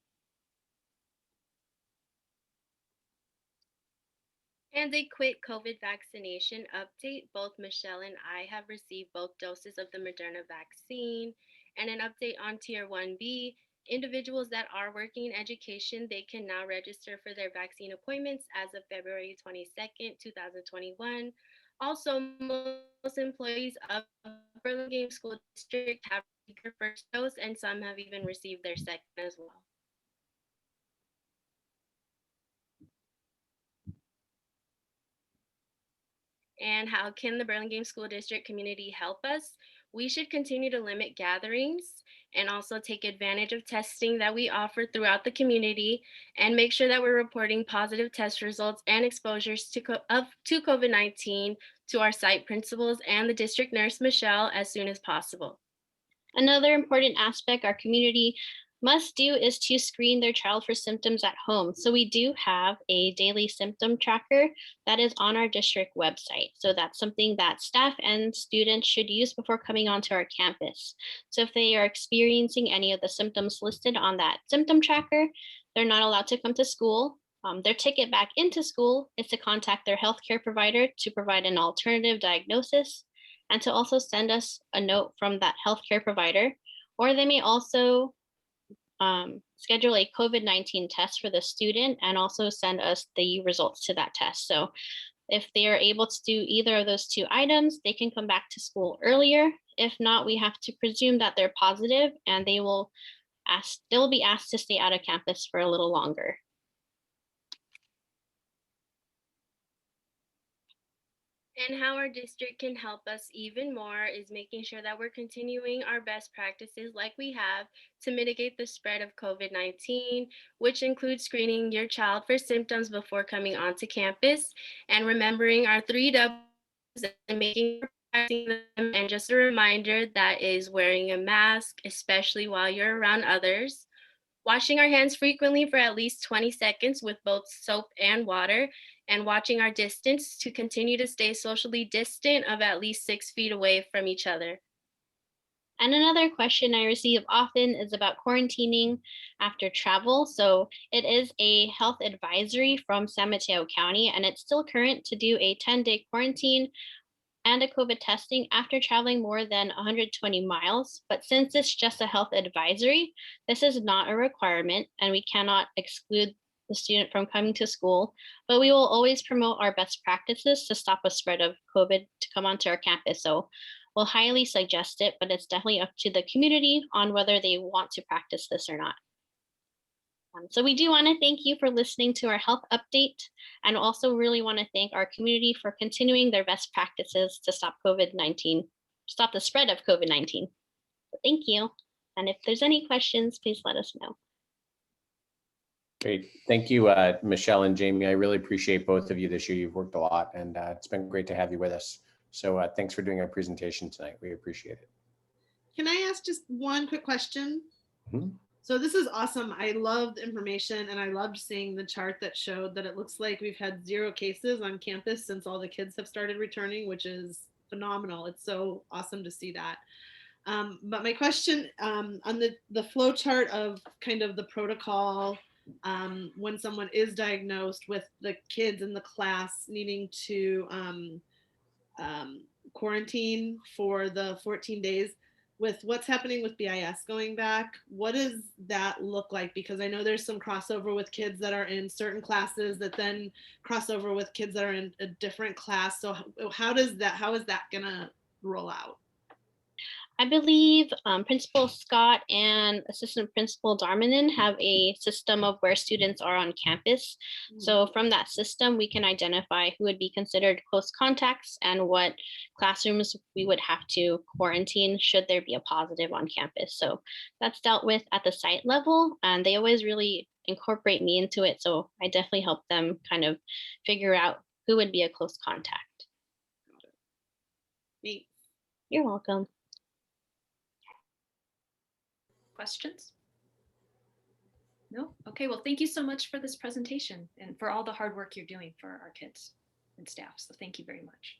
And a quick COVID vaccination update. Both Michelle and I have received both doses of the Moderna vaccine. And an update on Tier 1B. Individuals that are working in education, they can now register for their vaccine appointments as of February 22nd, 2021. Also, most employees of Burlingame School District have received their first dose, and some have even received their second as well. And how can the Burlingame School District community help us? We should continue to limit gatherings and also take advantage of testing that we offer throughout the community and make sure that we're reporting positive test results and exposures to COVID-19 to our site principals and the district nurse, Michelle, as soon as possible. Another important aspect our community must do is to screen their child for symptoms at home. So we do have a daily symptom tracker that is on our district website. So that's something that staff and students should use before coming onto our campus. So if they are experiencing any of the symptoms listed on that symptom tracker, they're not allowed to come to school. Their ticket back into school is to contact their healthcare provider to provide an alternative diagnosis and to also send us a note from that healthcare provider, or they may also schedule a COVID-19 test for the student and also send us the results to that test. So if they are able to do either of those two items, they can come back to school earlier. If not, we have to presume that they're positive and they'll be asked to stay out of campus for a little longer. And how our district can help us even more is making sure that we're continuing our best practices like we have to mitigate the spread of COVID-19, which includes screening your child for symptoms before coming onto campus and remembering our 3 W's and making them. And just a reminder, that is wearing a mask, especially while you're around others, washing our hands frequently for at least 20 seconds with both soap and water, and watching our distance to continue to stay socially distant of at least 6 feet away from each other. And another question I receive often is about quarantining after travel. So it is a health advisory from San Mateo County, and it's still current to do a 10-day quarantine and a COVID testing after traveling more than 120 miles. But since it's just a health advisory, this is not a requirement, and we cannot exclude the student from coming to school, but we will always promote our best practices to stop a spread of COVID to come onto our campus. So we'll highly suggest it, but it's definitely up to the community on whether they want to practice this or not. So we do want to thank you for listening to our health update, and also really want to thank our community for continuing their best practices to stop COVID-19, stop the spread of COVID-19. So thank you. And if there's any questions, please let us know. Great. Thank you, Michelle and Jamie. I really appreciate both of you this year. You've worked a lot, and it's been great to have you with us. So thanks for doing our presentation tonight. We appreciate it. Can I ask just one quick question? So this is awesome. I loved the information, and I loved seeing the chart that showed that it looks like we've had 0 cases on campus since all the kids have started returning, which is phenomenal. It's so awesome to see that. But my question on the flow chart of kind of the protocol when someone is diagnosed, with the kids in the class needing to quarantine for the 14 days, with what's happening with BIS going back, what does that look like? Because I know there's some crossover with kids that are in certain classes that then cross over with kids that are in a different class. So how is that gonna roll out? I believe Principal Scott and Assistant Principal Darmanin have a system of where students are on campus. So from that system, we can identify who would be considered close contacts and what classrooms we would have to quarantine should there be a positive on campus. So that's dealt with at the site level, and they always really incorporate me into it. So I definitely help them kind of figure out who would be a close contact. Thanks. You're welcome. Questions? No? Okay, well, thank you so much for this presentation and for all the hard work you're doing for our kids and staff. So thank you very much.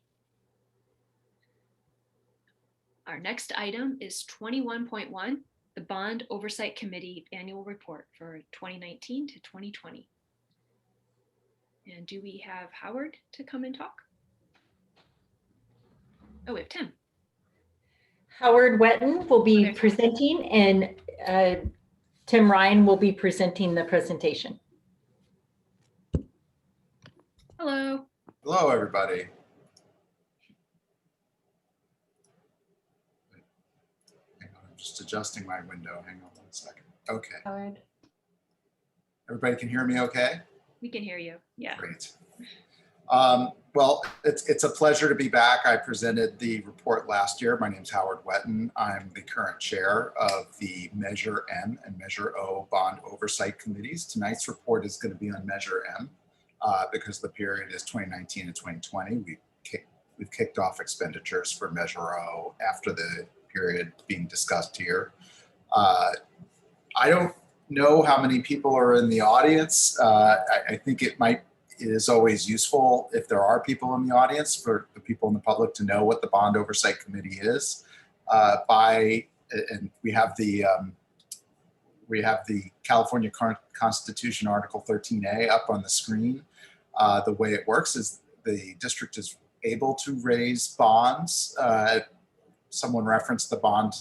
Our next item is 21.1, the Bond Oversight Committee Annual Report for 2019 to 2020. And do we have Howard to come and talk? Oh, we have Tim. Howard Wetton will be presenting, and Tim Ryan will be presenting the presentation. Hello. Hello, everybody. Hang on, I'm just adjusting my window. Hang on 1 second. Okay. Howard. Everybody can hear me okay? We can hear you. Yeah. Great. Well, it's a pleasure to be back. I presented the report last year. My name's Howard Wetton. I'm the current chair of the Measure M and Measure O Bond Oversight Committees. Tonight's report is going to be on Measure M because the period is 2019 and 2020. We've kicked off expenditures for Measure O after the period being discussed here. I don't know how many people are in the audience. I think it is always useful if there are people in the audience for the people in the public to know what the Bond Oversight Committee is. And we have the California Constitution Article 13A up on the screen. The way it works is the district is able to raise bonds. Someone referenced the bond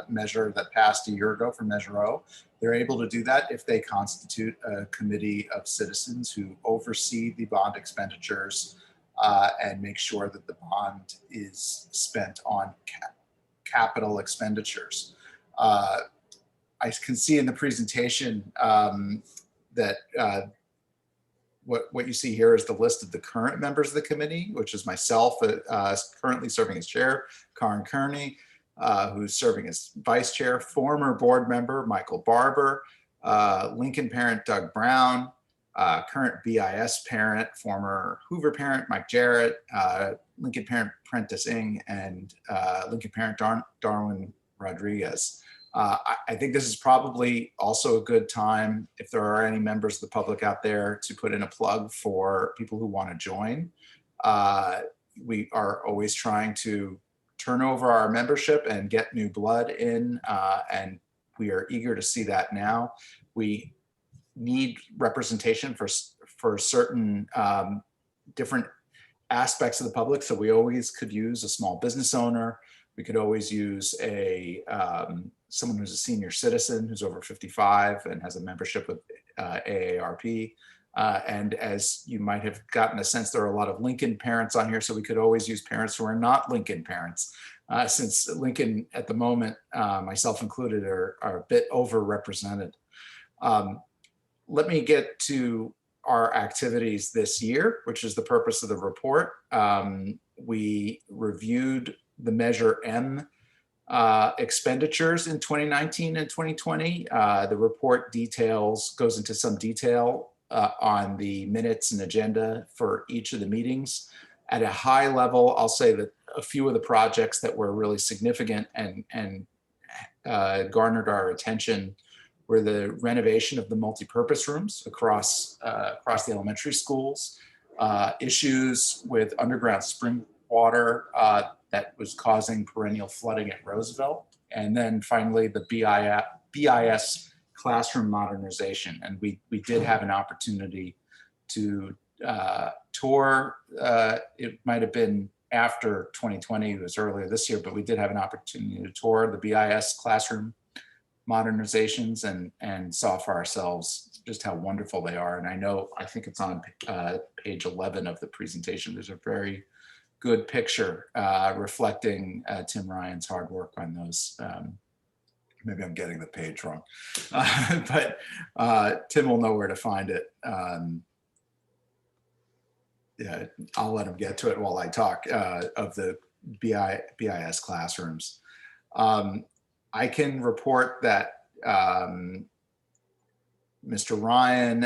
measure that passed a year ago for Measure O. They're able to do that if they constitute a committee of citizens who oversee the bond expenditures and make sure that the bond is spent on capital expenditures. I can see in the presentation that what you see here is the list of the current members of the committee, which is myself, currently serving as chair, Karen Kearney, who's serving as vice chair, former board member Michael Barber, Lincoln parent Doug Brown, current BIS parent, former Hoover parent Mike Jarrett, Lincoln parent Prentice Ng, and Lincoln parent Darwin Rodriguez. I think this is probably also a good time, if there are any members of the public out there, to put in a plug for people who want to join. We are always trying to turn over our membership and get new blood in, and we are eager to see that now. We need representation for certain different aspects of the public, so we always could use a small business owner. We could always use someone who's a senior citizen who's over 55 and has a membership with AARP. And as you might have gotten a sense, there are a lot of Lincoln parents on here, so we could always use parents who are not Lincoln parents, since Lincoln at the moment, myself included, are a bit overrepresented. Let me get to our activities this year, which is the purpose of the report. We reviewed the Measure M expenditures in 2019 and 2020. The report goes into some detail on the minutes and agenda for each of the meetings. At a high level, I'll say that a few of the projects that were really significant and garnered our attention were the renovation of the multipurpose rooms across the elementary schools, issues with underground spring water that was causing perennial flooding at Roosevelt, and then finally the BIS classroom modernization. And we did have an opportunity to tour. It might have been after 2020, it was earlier this year, but we did have an opportunity to tour the BIS classroom modernizations and saw for ourselves just how wonderful they are. And I think it's on page 11 of the presentation. There's a very good picture reflecting Tim Ryan's hard work on those. Maybe I'm getting the page wrong, but Tim will know where to find it. Yeah, I'll let him get to it while I talk of the BIS classrooms. I can report that Mr. Ryan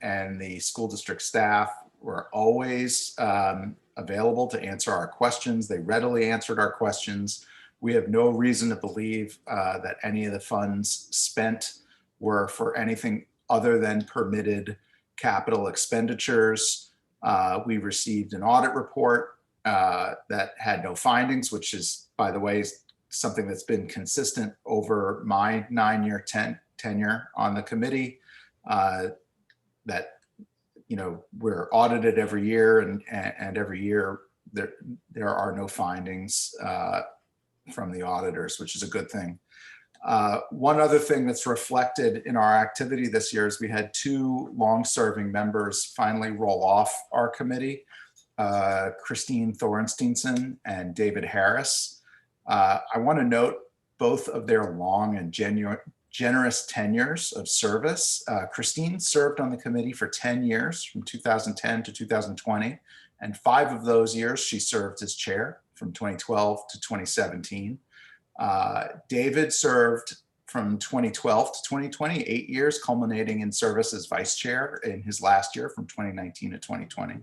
and the school district staff were always available to answer our questions. They readily answered our questions. We have no reason to believe that any of the funds spent were for anything other than permitted capital expenditures. We received an audit report that had no findings, which is, by the way, something that's been consistent over my 9-year tenure on the committee, that, you know, we're audited every year, and every year there are no findings from the auditors, which is a good thing. One other thing that's reflected in our activity this year is we had 2 long-serving members finally roll off our committee, Christine Thorensteinson and David Harris. I want to note both of their long and generous tenures of service. Christine served on the committee for 10 years, from 2010 to 2020, and 5 of those years she served as chair, from 2012 to 2017. David served from 2012 to 2020, 8 years, culminating in service as vice chair in his last year from 2019 to 2020.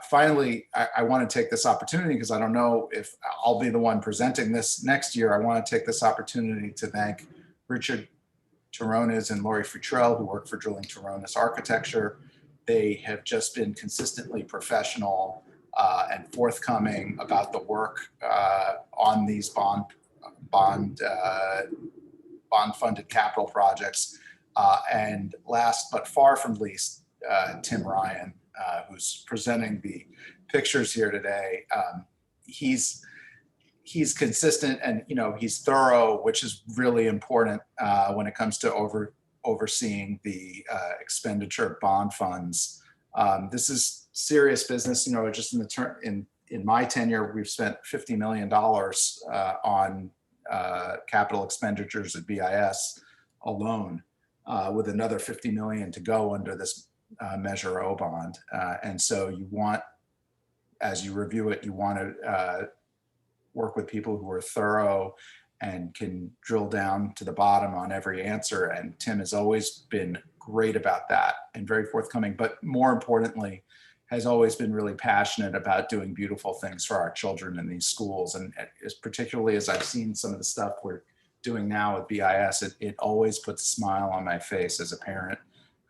Finally, I want to take this opportunity, because I don't know if I'll be the one presenting this next year. I want to take this opportunity to thank Richard Taronis and Lori Futrell, who work for Drilling Taronis Architecture. They have just been consistently professional and forthcoming about the work on these bond-funded capital projects. And last but far from least, Tim Ryan, who's presenting the pictures here today. He's consistent, and he's thorough, which is really important when it comes to overseeing the expenditure of bond funds. This is serious business. Just in my tenure, we've spent $50 million on capital expenditures at BIS alone, with another $50 million to go under this Measure O bond. And so you want, as you review it, you want to work with people who are thorough and can drill down to the bottom on every answer. And Tim has always been great about that and very forthcoming, but more importantly, has always been really passionate about doing beautiful things for our children in these schools. And particularly as I've seen some of the stuff we're doing now with BIS, it always puts a smile on my face as a parent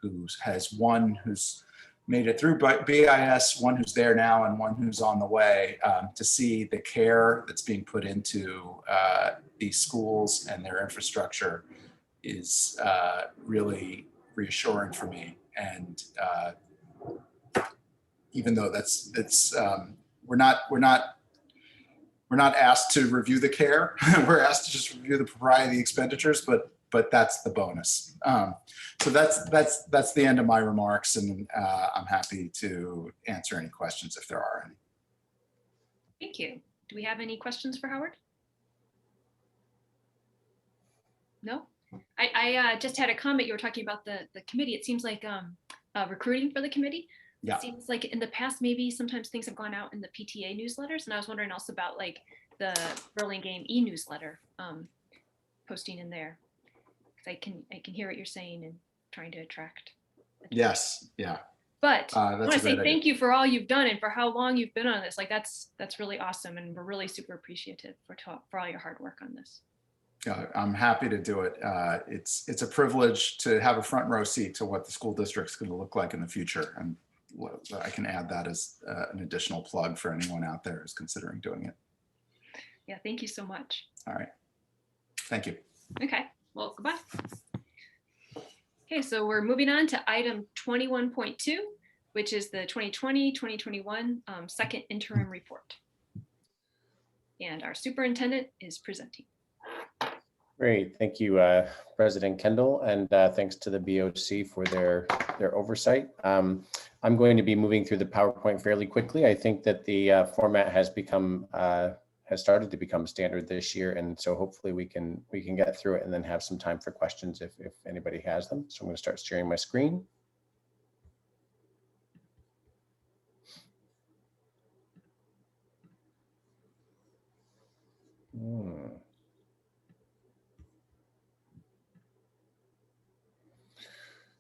who has one who's made it through BIS, one who's there now, and one who's on the way, to see the care that's being put into these schools and their infrastructure is really reassuring for me. And even though we're not asked to review the care, we're asked to just review the propriety of the expenditures, but that's the bonus. So that's the end of my remarks, and I'm happy to answer any questions if there are any. Thank you. Do we have any questions for Howard? No? I just had a comment. You were talking about the committee. It seems like recruiting for the committee. Yeah. It seems like in the past, maybe sometimes things have gone out in the PTA newsletters, and I was wondering also about like the Burlingame e-newsletter posting in there. I can hear what you're saying and trying to attract attention. Yes, yeah. But I want to say idea. thank you for all you've done and for how long you've been on this. Like that's really awesome, and we're really super appreciative for all your hard work on this. I'm happy to do it. It's a privilege to have a front row seat to what the school district's going to look like in the future, and I can add that as an additional plug for anyone out there who's considering doing it. Yeah, thank you so much. All right, thank you. Okay. Well, goodbye. Okay, so we're moving on to item 21.2, which is the 2020-2021 second interim report. And our superintendent is presenting. Great, thank you, President Kendall, and thanks to the BOC for their oversight. I'm going to be moving through the PowerPoint fairly quickly. I think that the format has started to become standard this year, and so hopefully we can get through it and then have some time for questions if anybody has them. So I'm going to start sharing my screen.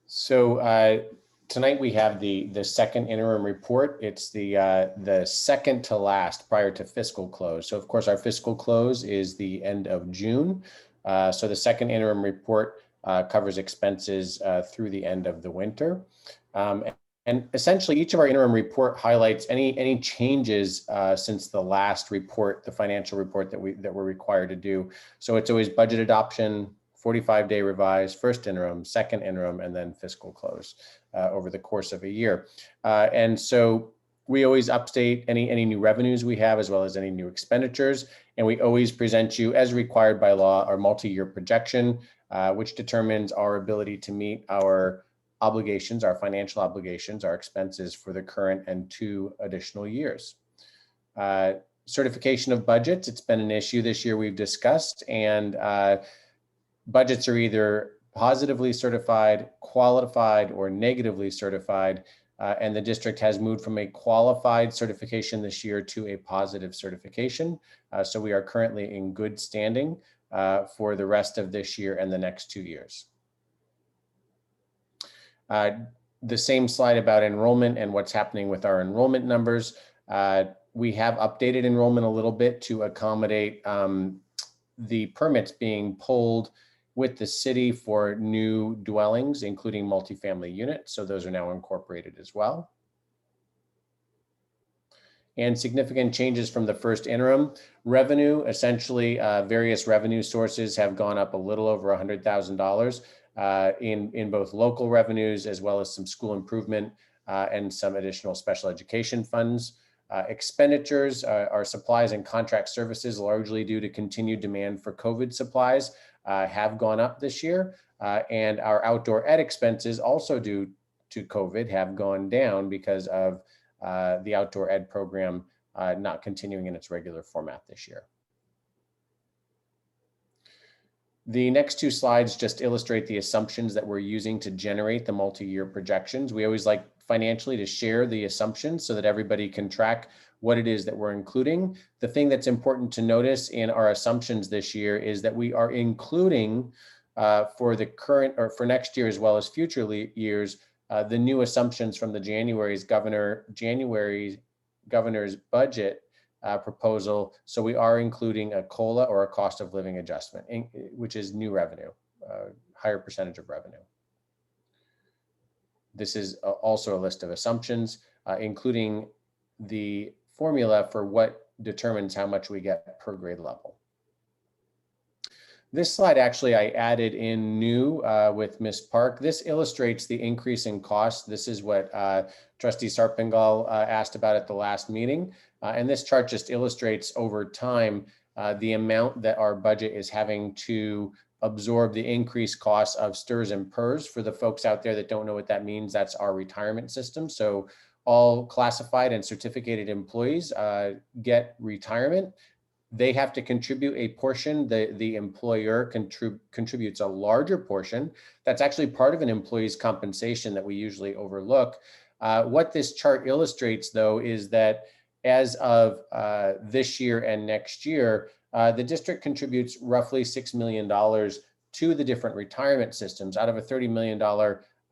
So tonight we have the second interim report. It's the second to last prior to fiscal close. So of course our fiscal close is the end of June. So the second interim report covers expenses through the end of the winter. And essentially each of our interim report highlights any changes since the last report, the financial report that we're required to do. So it's always budget adoption, 45-day revise, first interim, second interim, and then fiscal close over the course of a year. And so we always update any new revenues we have, as well as any new expenditures. And we always present you, as required by law, our multi-year projection, which determines our ability to meet our obligations, our financial obligations, our expenses for the current and 2 additional years. Certification of budgets, it's been an issue this year we've discussed, and budgets are either positively certified, qualified, or negatively certified. And the district has moved from a qualified certification this year to a positive certification. So we are currently in good standing for the rest of this year and the next 2 years. The same slide about enrollment and what's happening with our enrollment numbers. We have updated enrollment a little bit to accommodate the permits being pulled with the city for new dwellings, including multifamily units. So those are now incorporated as well. And significant changes from the first interim. Revenue, essentially various revenue sources have gone up a little over $100,000 in both local revenues, as well as some school improvement and some additional special education funds. Expenditures are supplies and contract services, largely due to continued demand for COVID supplies, have gone up this year. And our outdoor ed expenses, also due to COVID, have gone down because of the outdoor ed program not continuing in its regular format this year. The next 2 slides just illustrate the assumptions that we're using to generate the multi-year projections. We always like financially to share the assumptions so that everybody can track what it is that we're including. The thing that's important to notice in our assumptions this year is that we are including for the current, or for next year as well as future years, the new assumptions from the January's governor's budget proposal. So we are including a COLA, or a cost of living adjustment, which is new revenue, higher percentage of revenue. This is also a list of assumptions, including the formula for what determines how much we get per grade level. This slide actually I added in new with Ms. Park. This illustrates the increase in cost. This is what Trustee Sarpengal asked about at the last meeting. And this chart just illustrates over time the amount that our budget is having to absorb the increased costs of STRS and PERS. For the folks out there that don't know what that means, that's our retirement system. So all classified and certificated employees get retirement. They have to contribute a portion. The employer contributes a larger portion. That's actually part of an employee's compensation that we usually overlook. What this chart illustrates, though, is that as of this year and next year, the district contributes roughly $6 million to the different retirement systems. Out of a $30 million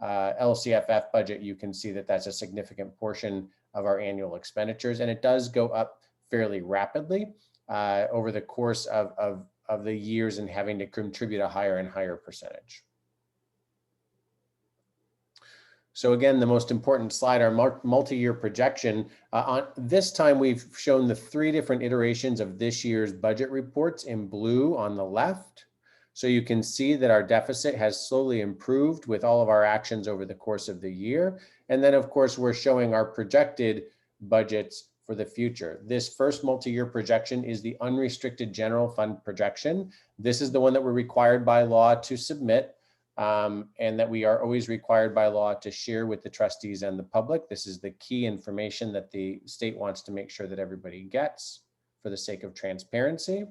LCFF budget, you can see that that's a significant portion of our annual expenditures, and it does go up fairly rapidly over the course of the years and having to contribute a higher and higher percentage. So again, the most important slide, our multi-year projection. On this time, we've shown the 3 different iterations of this year's budget reports in blue on the left. So you can see that our deficit has slowly improved with all of our actions over the course of the year. And then of course, we're showing our projected budgets for the future. This first multi-year projection is the unrestricted general fund projection. This is the one that we're required by law to submit, and that we are always required by law to share with the trustees and the public. This is the key information that the state wants to make sure that everybody gets for the sake of transparency.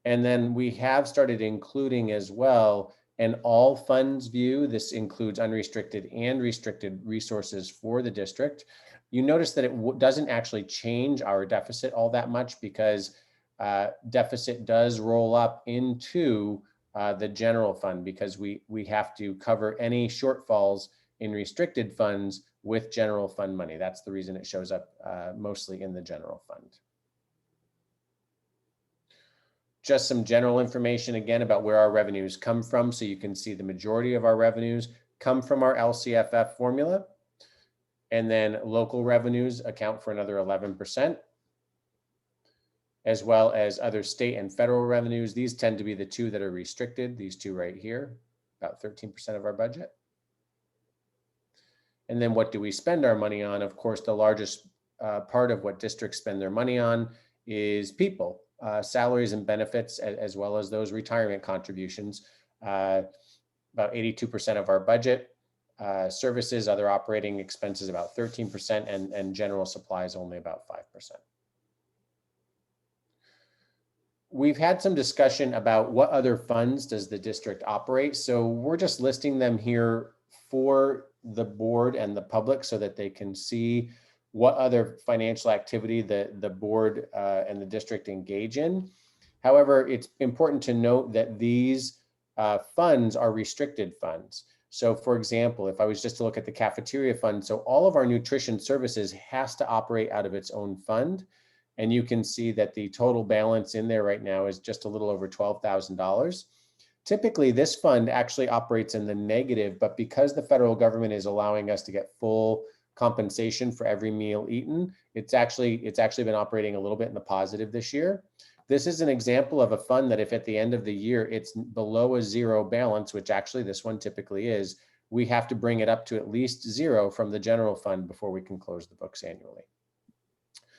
And then we have started including as well an all funds view. This includes unrestricted and restricted resources for the district. You notice that it doesn't actually change our deficit all that much, because deficit does roll up into the general fund, because we have to cover any shortfalls in restricted funds with general fund money. That's the reason it shows up mostly in the general fund. Just some general information again about where our revenues come from. So you can see the majority of our revenues come from our LCFF formula. And then local revenues account for another 11%, as well as other state and federal revenues. These tend to be the two that are restricted, these two right here, about 13% of our budget. And then what do we spend our money on? Of course, the largest part of what districts spend their money on is people. Salaries and benefits, as well as those retirement contributions, about 82% of our budget. Services, other operating expenses, about 13%, and general supplies only about 5%. We've had some discussion about what other funds does the district operate. So we're just listing them here for the board and the public so that they can see what other financial activity the board and the district engage in. However, it's important to note that these funds are restricted funds. So for example, if I was just to look at the cafeteria fund, so all of our nutrition services has to operate out of its own fund. And you can see that the total balance in there right now is just a little over $12,000. Typically, this fund actually operates in the negative, but because the federal government is allowing us to get full compensation for every meal eaten, it's actually been operating a little bit in the positive this year. This is an example of a fund that if at the end of the year it's below a zero balance, which actually this one typically is, we have to bring it up to at least zero from the general fund before we can close the books annually.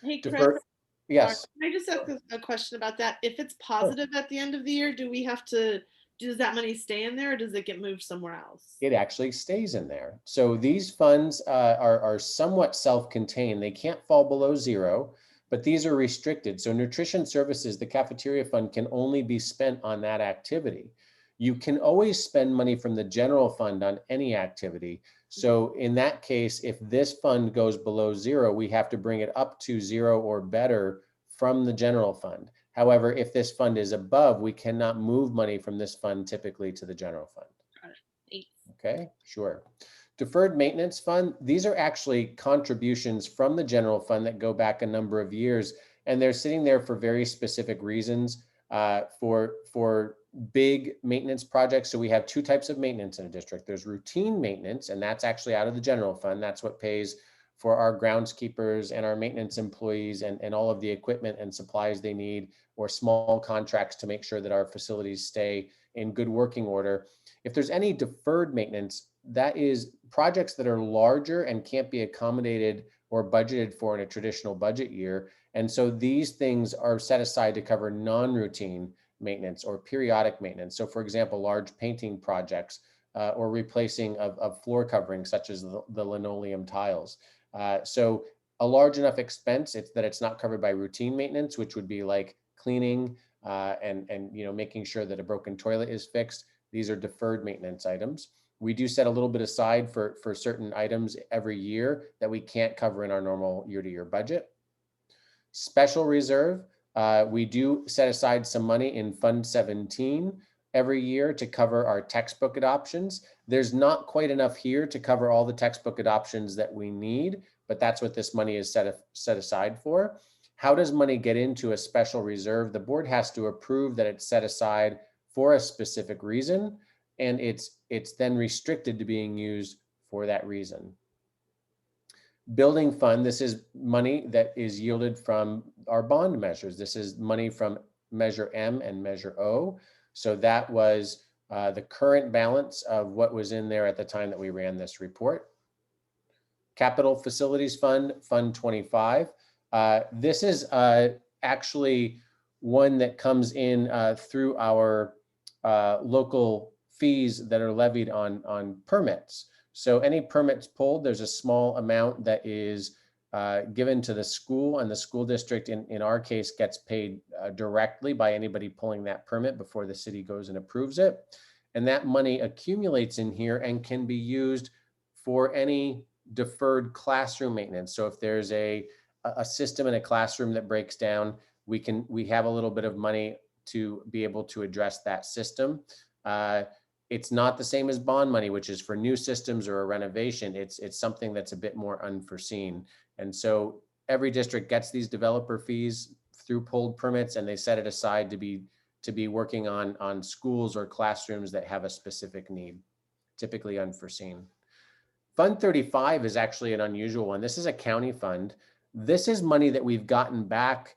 Hey, Chris. Yes. Can I just ask a question about that? If it's positive at the end of the year, does that money stay in there, or does it get moved somewhere else? It actually stays in there. So these funds are somewhat self-contained. They can't fall below zero, but these are restricted. So nutrition services, the cafeteria fund, can only be spent on that activity. You can always spend money from the general fund on any activity. So in that case, if this fund goes below zero, we have to bring it up to zero or better from the general fund. However, if this fund is above, we cannot move money from this fund typically to the general fund. Okay, sure. Deferred maintenance fund, these are actually contributions from the general fund that go back a number of years, and they're sitting there for very specific reasons for big maintenance projects. So we have two types of maintenance in a district. There's routine maintenance, and that's actually out of the general fund. That's what pays for our groundskeepers and our maintenance employees and all of the equipment and supplies they need, or small contracts to make sure that our facilities stay in good working order. If there's any deferred maintenance, that is projects that are larger and can't be accommodated or budgeted for in a traditional budget year. And so these things are set aside to cover non-routine maintenance or periodic maintenance. So for example, large painting projects or replacing of floor coverings such as the linoleum tiles. So a large enough expense that it's not covered by routine maintenance, which would be like cleaning and making sure that a broken toilet is fixed. These are deferred maintenance items. We do set a little bit aside for certain items every year that we can't cover in our normal year-to-year budget. Special reserve, we do set aside some money in Fund 17 every year to cover our textbook adoptions. There's not quite enough here to cover all the textbook adoptions that we need, but that's what this money is set aside for. How does money get into a special reserve? The board has to approve that it's set aside for a specific reason, and it's then restricted to being used for that reason. Building fund, this is money that is yielded from our bond measures. This is money from Measure M and Measure O. So that was the current balance of what was in there at the time that we ran this report. Capital Facilities Fund, Fund 25. This is actually one that comes in through our local fees that are levied on permits. So any permits pulled, there's a small amount that is given to the school, and the school district in our case gets paid directly by anybody pulling that permit before the city goes and approves it. And that money accumulates in here and can be used for any deferred classroom maintenance. So if there's a system in a classroom that breaks down, we have a little bit of money to be able to address that system. It's not the same as bond money, which is for new systems or a renovation. It's something that's a bit more unforeseen. And so every district gets these developer fees through pulled permits, and they set it aside to be working on schools or classrooms that have a specific need, typically unforeseen. Fund 35 is actually an unusual one. This is a county fund. This is money that we've gotten back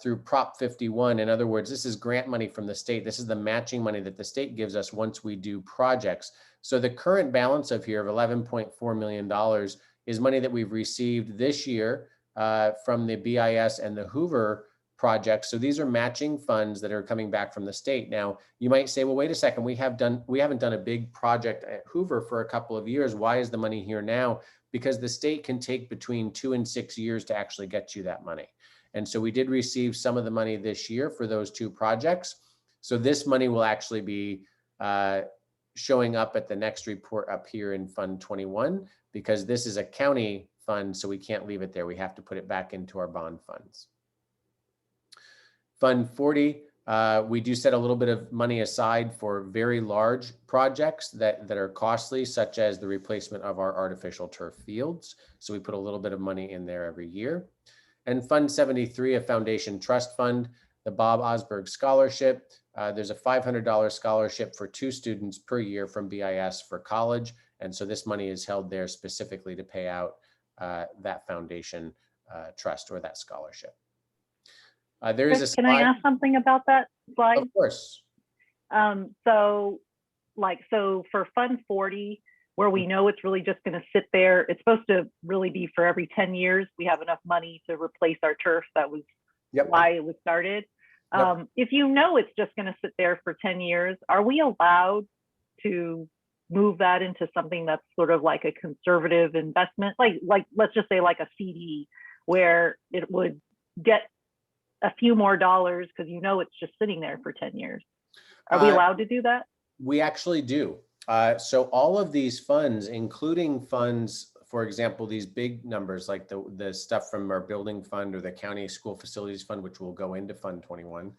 through Prop 51. In other words, this is grant money from the state. This is the matching money that the state gives us once we do projects. So the current balance of here of $11.4 million is money that we've received this year from the BIS and the Hoover projects. So these are matching funds that are coming back from the state. Now, you might say, well, wait a second, we haven't done a big project at Hoover for a couple of years. Why is the money here now? Because the state can take between 2 and 6 years to actually get you that money. And so we did receive some of the money this year for those 2 projects. So this money will actually be showing up at the next report up here in Fund 21, because this is a county fund, so we can't leave it there. We have to put it back into our bond funds. Fund 40, we do set a little bit of money aside for very large projects that are costly, such as the replacement of our artificial turf fields. So we put a little bit of money in there every year. And Fund 73, a foundation trust fund, the Bob Osberg Scholarship. There's a $500 scholarship for 2 students per year from BIS for college. And so this money is held there specifically to pay out that foundation trust or that scholarship. There is a slide. Can I ask something about that slide? Of course. So for Fund 40, where we know it's really just going to sit there, it's supposed to really be for every 10 years. We have enough money to replace our turf. That was why it was started. If you know it's just going to sit there for 10 years, are we allowed to move that into something that's sort of like a conservative investment? Like let's just say like a CD, where it would get a few more dollars because you know it's just sitting there for 10 years. Are we allowed to do that? We actually do. So all of these funds, including funds, for example, these big numbers like the stuff from our building fund or the county school facilities fund, which will go into Fund 21.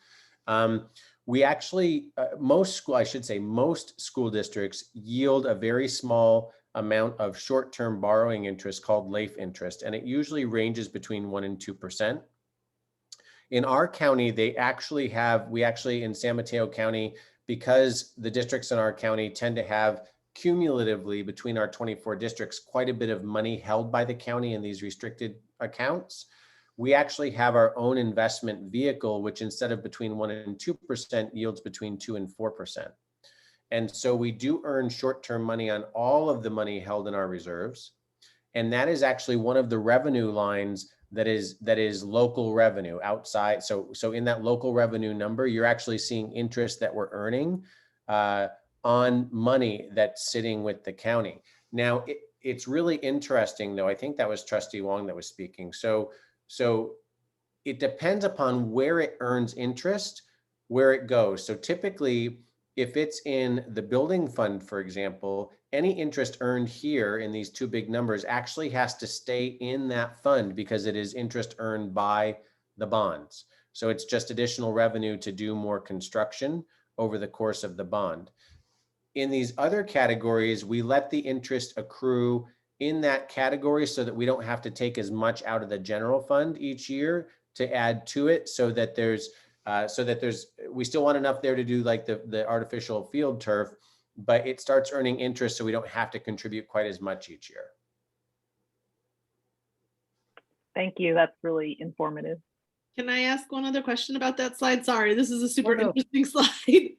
We actually, most school districts yield a very small amount of short-term borrowing interest called LAIF interest, and it usually ranges between 1% and 2%. In our county, we actually in San Mateo County, because the districts in our county tend to have cumulatively between our 24 districts quite a bit of money held by the county in these restricted accounts, we actually have our own investment vehicle, which instead of between 1% and 2% yields between 2% and 4%. And so we do earn short-term money on all of the money held in our reserves. And that is actually one of the revenue lines that is local revenue outside. So in that local revenue number, you're actually seeing interest that we're earning on money that's sitting with the county. Now, it's really interesting, though. I think that was Trustee Wong that was speaking. So it depends upon where it earns interest, where it goes. So typically, if it's in the building fund, for example, any interest earned here in these 2 big numbers actually has to stay in that fund because it is interest earned by the bonds. So it's just additional revenue to do more construction over the course of the bond. In these other categories, we let the interest accrue in that category so that we don't have to take as much out of the general fund each year to add to it, so that we still want enough there to do like the artificial field turf, but it starts earning interest so we don't have to contribute quite as much each year. Thank you. That's really informative. Can I ask one other question about that slide? Sorry, this is a super interesting slide.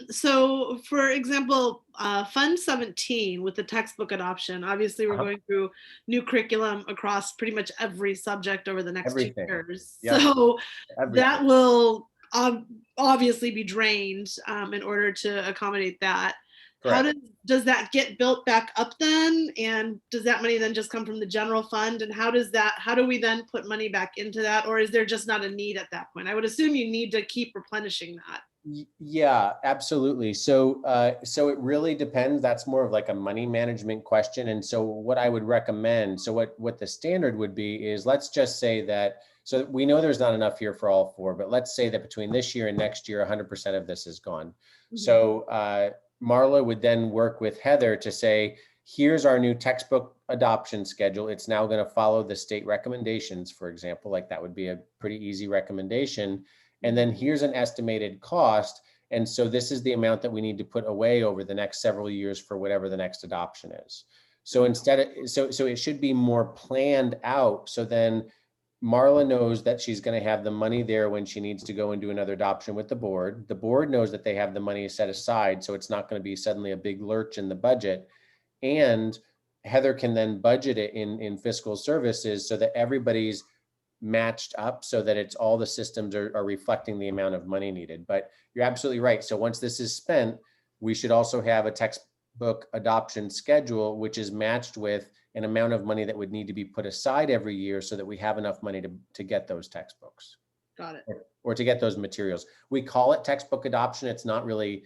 So for example, Fund 17 with the textbook adoption, obviously we're going through new curriculum across pretty much every subject over the next 2 Everything. years. Yep. So Everything. that will obviously be drained in order to accommodate that. How does that get built back up then? And does that money then just come from the general fund? And how do we then put money back into that? Or is there just not a need at that point? I would assume you need to keep replenishing that. Yeah, absolutely. So it really depends. That's more of like a money management question. And so what I would recommend, so what the standard would be is, let's just say that, so we know there's not enough here for all 4, but let's say that between this year and next year, 100% of this is gone. Mm-hmm. So Marla would then work with Heather to say, here's our new textbook adoption schedule. It's now going to follow the state recommendations, for example, like that would be a pretty easy recommendation. And then here's an estimated cost. And so this is the amount that we need to put away over the next several years for whatever the next adoption is. So so it should be more planned out. So then Marla knows that she's going to have the money there when she needs to go and do another adoption with the board. The board knows that they have the money set aside, so it's not going to be suddenly a big lurch in the budget. And Heather can then budget it in fiscal services so that everybody's matched up, so that it's all the systems are reflecting the amount of money needed. But you're absolutely right. So once this is spent, we should also have a textbook adoption schedule, which is matched with an amount of money that would need to be put aside every year so that we have enough money to get those textbooks. Got it. Or to get those materials. We call it textbook adoption. It's not really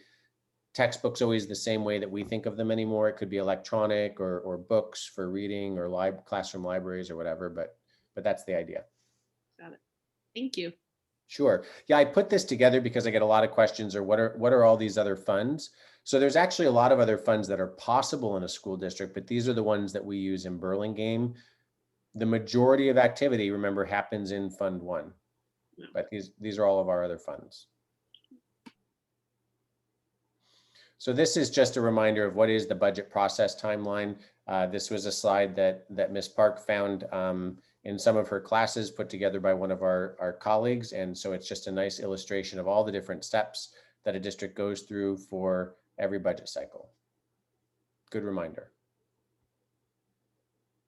textbooks always the same way that we think of them anymore. It could be electronic or books for reading or classroom libraries or whatever, but that's the idea. Got it. Thank you. Sure. Yeah, I put this together because I get a lot of questions, or what are all these other funds? So there's actually a lot of other funds that are possible in a school district, but these are the ones that we use in Burlingame. The majority of activity, remember, happens in Fund 1, but these are all of our other funds. So this is just a reminder of what is the budget process timeline. This was a slide that Ms. Park found in some of her classes, put together by one of our colleagues. And so it's just a nice illustration of all the different steps that a district goes through for every budget cycle. Good reminder.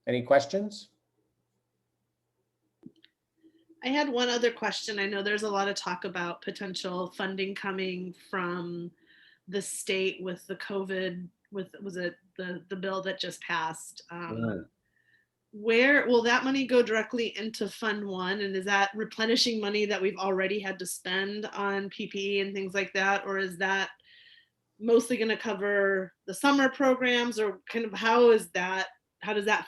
Any questions? I had one other question. I know there's a lot of talk about potential funding coming from the state with the COVID, was it the bill that just passed? Where will that money go directly into Fund 1? And is that replenishing money that we've already had to spend on PPE and things like that? Or is that mostly going to cover the summer programs, or kind of how does that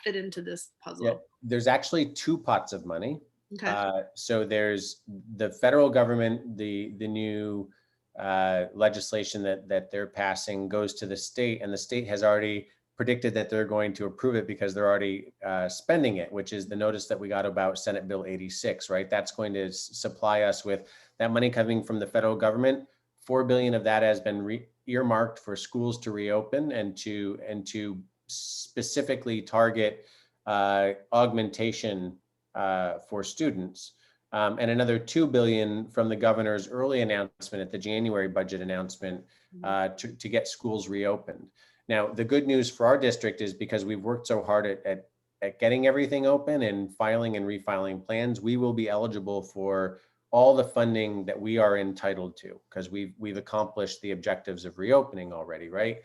fit into this puzzle? Yeah, there's actually 2 pots of money. Okay. So there's the federal government, the new legislation that they're passing goes to the state, and the state has already predicted that they're going to approve it because they're already spending it, which is the notice that we got about Senate Bill 86, right? That's going to supply us with that money coming from the federal government. $4 billion of that has been earmarked for schools to reopen and to specifically target augmentation for students. And another $2 billion from the governor's early announcement at the January budget announcement to get schools reopened. Now, the good news for our district is because we've worked so hard at getting everything open and filing and refiling plans, we will be eligible for all the funding that we are entitled to, because we've accomplished the objectives of reopening already, right?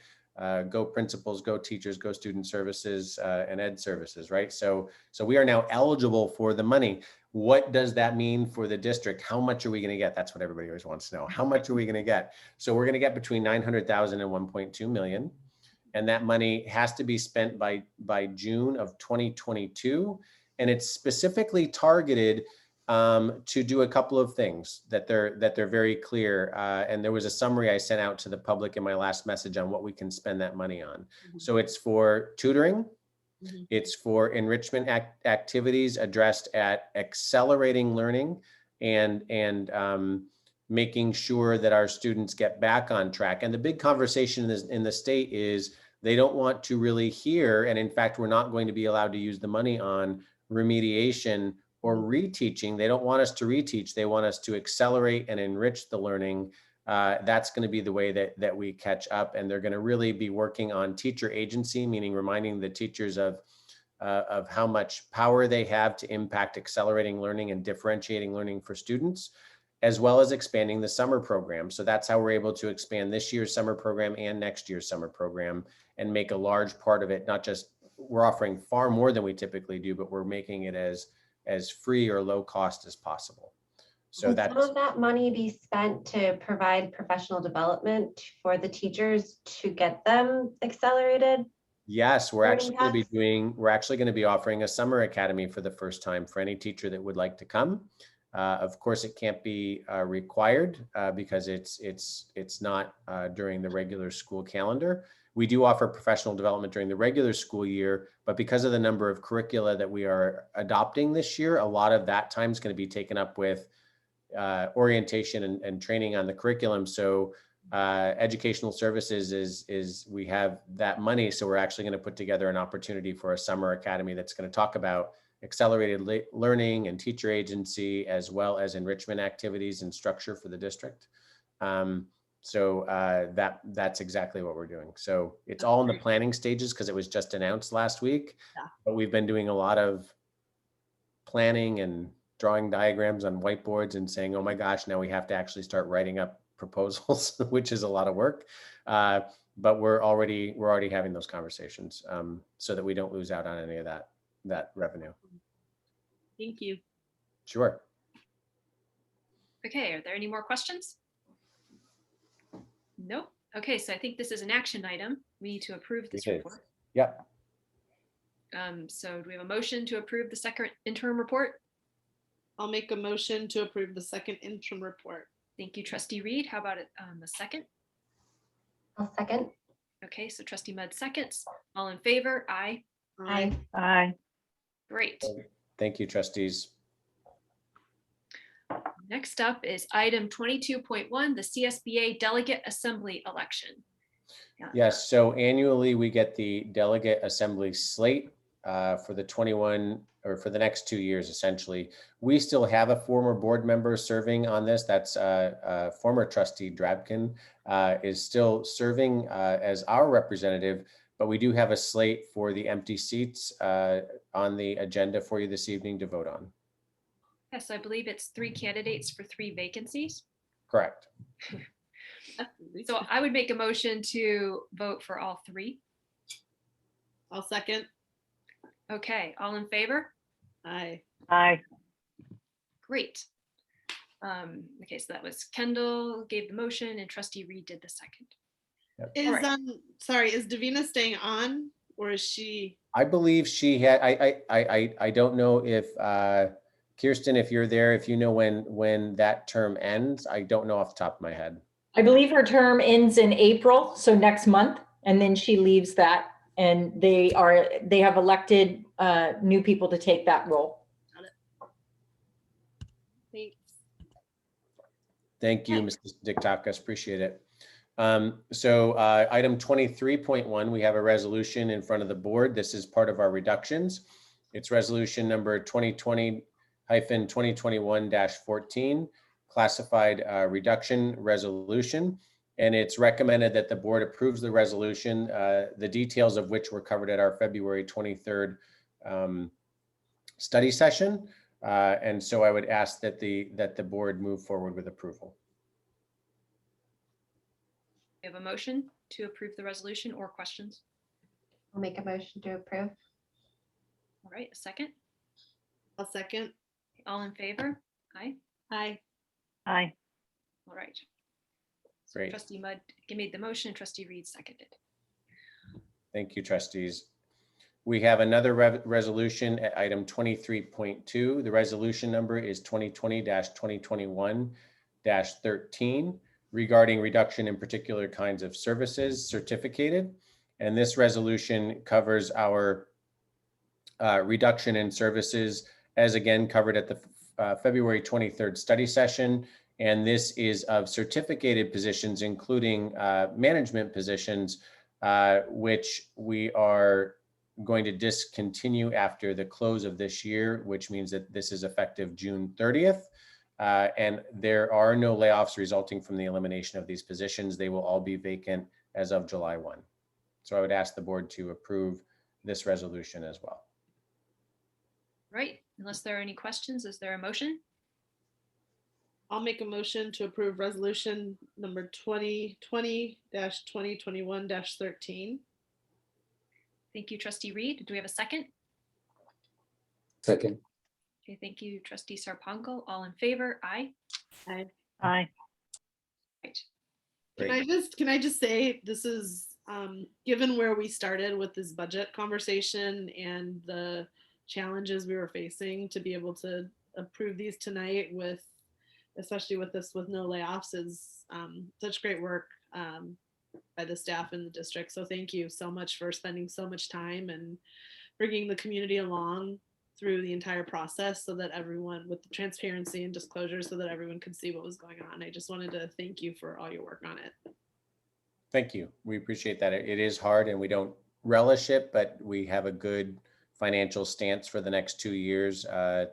Go principals, go teachers, go student services, and ed services, right? So we are now eligible for the money. What does that mean for the district? How much are we going to get? That's what everybody always wants to know. How much are we going to get? So we're going to get between 900,000 and 1.2 million. And that money has to be spent by June of 2022. And it's specifically targeted to do a couple of things that they're very clear. And there was a summary I sent out to the public in my last message on what we can spend that money on. Mm-hmm. So it's for tutoring. Mm-hmm. It's for enrichment activities addressed at accelerating learning and making sure that our students get back on track. And the big conversation in the state is they don't want to really hear, and in fact, we're not going to be allowed to use the money on remediation or reteaching. They don't want us to reteach. They want us to accelerate and enrich the learning That's going to be the way that we catch up, and they're going to really be working on teacher agency, meaning reminding the teachers of how much power they have to impact accelerating learning and differentiating learning for students, as well as expanding the summer program. So that's how we're able to expand this year's summer program and next year's summer program and make a large part of it, not just, we're offering far more than we typically do, but we're making it as free or low cost as possible. So Will that's some of that money be spent to provide professional development for the teachers to get them accelerated? Yes, we're learning actually going to be paths? we're actually going to be offering a summer academy for the first time for any teacher that would like to come. Of course, it can't be required because it's not during the regular school calendar. We do offer professional development during the regular school year, but because of the number of curricula that we are adopting this year, a lot of that time is going to be taken up with orientation and training on the curriculum. So educational services is we have that money. So we're actually going to put together an opportunity for a summer academy that's going to talk about accelerated learning and teacher agency, as well as enrichment activities and structure for the district. That's exactly what we're doing. So it's all in the planning stages because it was just announced last week, but we've been doing a lot of planning and drawing diagrams on whiteboards and saying, oh my gosh, now we have to actually start writing up proposals, which is a lot of work. But we're already having those conversations so that we don't lose out on any of that revenue. Thank you. Sure. Okay, are there any more questions? Nope. Okay, so I think this is an action item. We need to approve this report. Yep. So do we have a motion to approve the second interim report? I'll make a motion to approve the second interim report. Thank you, Trustee Reed. How about a second? I'll second. Okay, so Trustee Mudd seconds. All in favor? Aye. Aye. Aye. Great. Thank you, trustees. Next up is item 22.1, the CSBA Delegate Assembly election. Yes, so annually we get the Delegate Assembly slate for the next 2 years, essentially. We still have a former board member serving on this. That's former trustee Drabkin is still serving as our representative, but we do have a slate for the empty seats on the agenda for you this evening to vote on. Yes, I believe it's 3 candidates for 3 vacancies. Correct. So I would make a motion to vote for all 3. I'll second. Okay, all in favor? Aye. Aye. Great. Okay, so that was Kendall gave the motion and Trustee Reed did the second. Yep. Is sorry, is Davina staying on or is she? I believe she had. I don't know if Kirsten, if you're there, if you know when that term ends. I don't know off the top of my head. I believe her term ends in April, so next month, and then she leaves that, and they have elected new people to take that role. Thanks. Thank you, Mrs. Diktakis. Appreciate it. So item 23.1, we have a resolution in front of the board. This is part of our reductions. It's resolution number 2020-2021-14, classified reduction resolution. And it's recommended that the board approves the resolution, the details of which were covered at our February 23rd study session. And so I would ask that the board move forward with approval. We have a motion to approve the resolution or questions? I'll make a motion to approve. All right, a second. I'll second. All in favor? Aye. Aye. Aye. All right. So Great. Trustee Mudd made the motion, Trustee Reed seconded. Thank you, trustees. We have another resolution at item 23.2. The resolution number is 2020-2021-13 regarding reduction in particular kinds of services certificated. And this resolution covers our reduction in services as again covered at the February 23rd study session. And this is of certificated positions, including management positions, which we are going to discontinue after the close of this year, which means that this is effective June 30th. And there are no layoffs resulting from the elimination of these positions. They will all be vacant as of July 1. So I would ask the board to approve this resolution as well. Right, unless there are any questions, is there a motion? I'll make a motion to approve resolution number 2020-2021-13. Thank you, trustee Reed. Do we have a second? Second. Okay, thank you, trustee Sarpunkel. All in favor? Aye. Aye. Aye. Right. Can I just say, this is, given where we started with this budget conversation and the challenges we were facing, to be able to approve these tonight with, especially with this, with no layoffs, is such great work by the staff in the district. So thank you so much for spending so much time and bringing the community along through the entire process, so that everyone, with the transparency and disclosure, so that everyone could see what was going on. I just wanted to thank you for all your work on it. Thank you. We appreciate that. It is hard and we don't relish it, but we have a good financial stance for the next 2 years to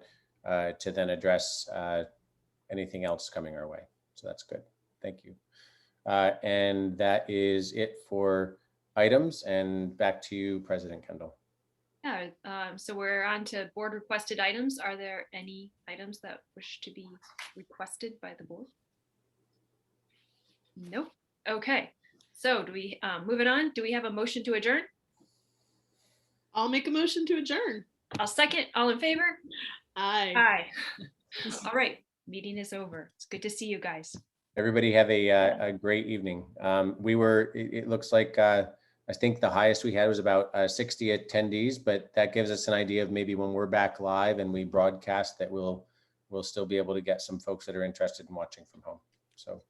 then address anything else coming our way. So that's good. Thank you. And that is it for items, and back to you, President Kendall. Yeah, so we're on to board requested items. Are there any items that wish to be requested by the board? Nope. Okay, so do we, moving on, do we have a motion to adjourn? I'll make a motion to adjourn. I'll second. All in favor? Aye. Aye. All right, meeting is over. It's good to see you guys. Everybody have a great evening. It looks like, I think the highest we had was about 60 attendees, but that gives us an idea of maybe when we're back live and we broadcast that we'll still be able to get some folks that are interested in watching from home. So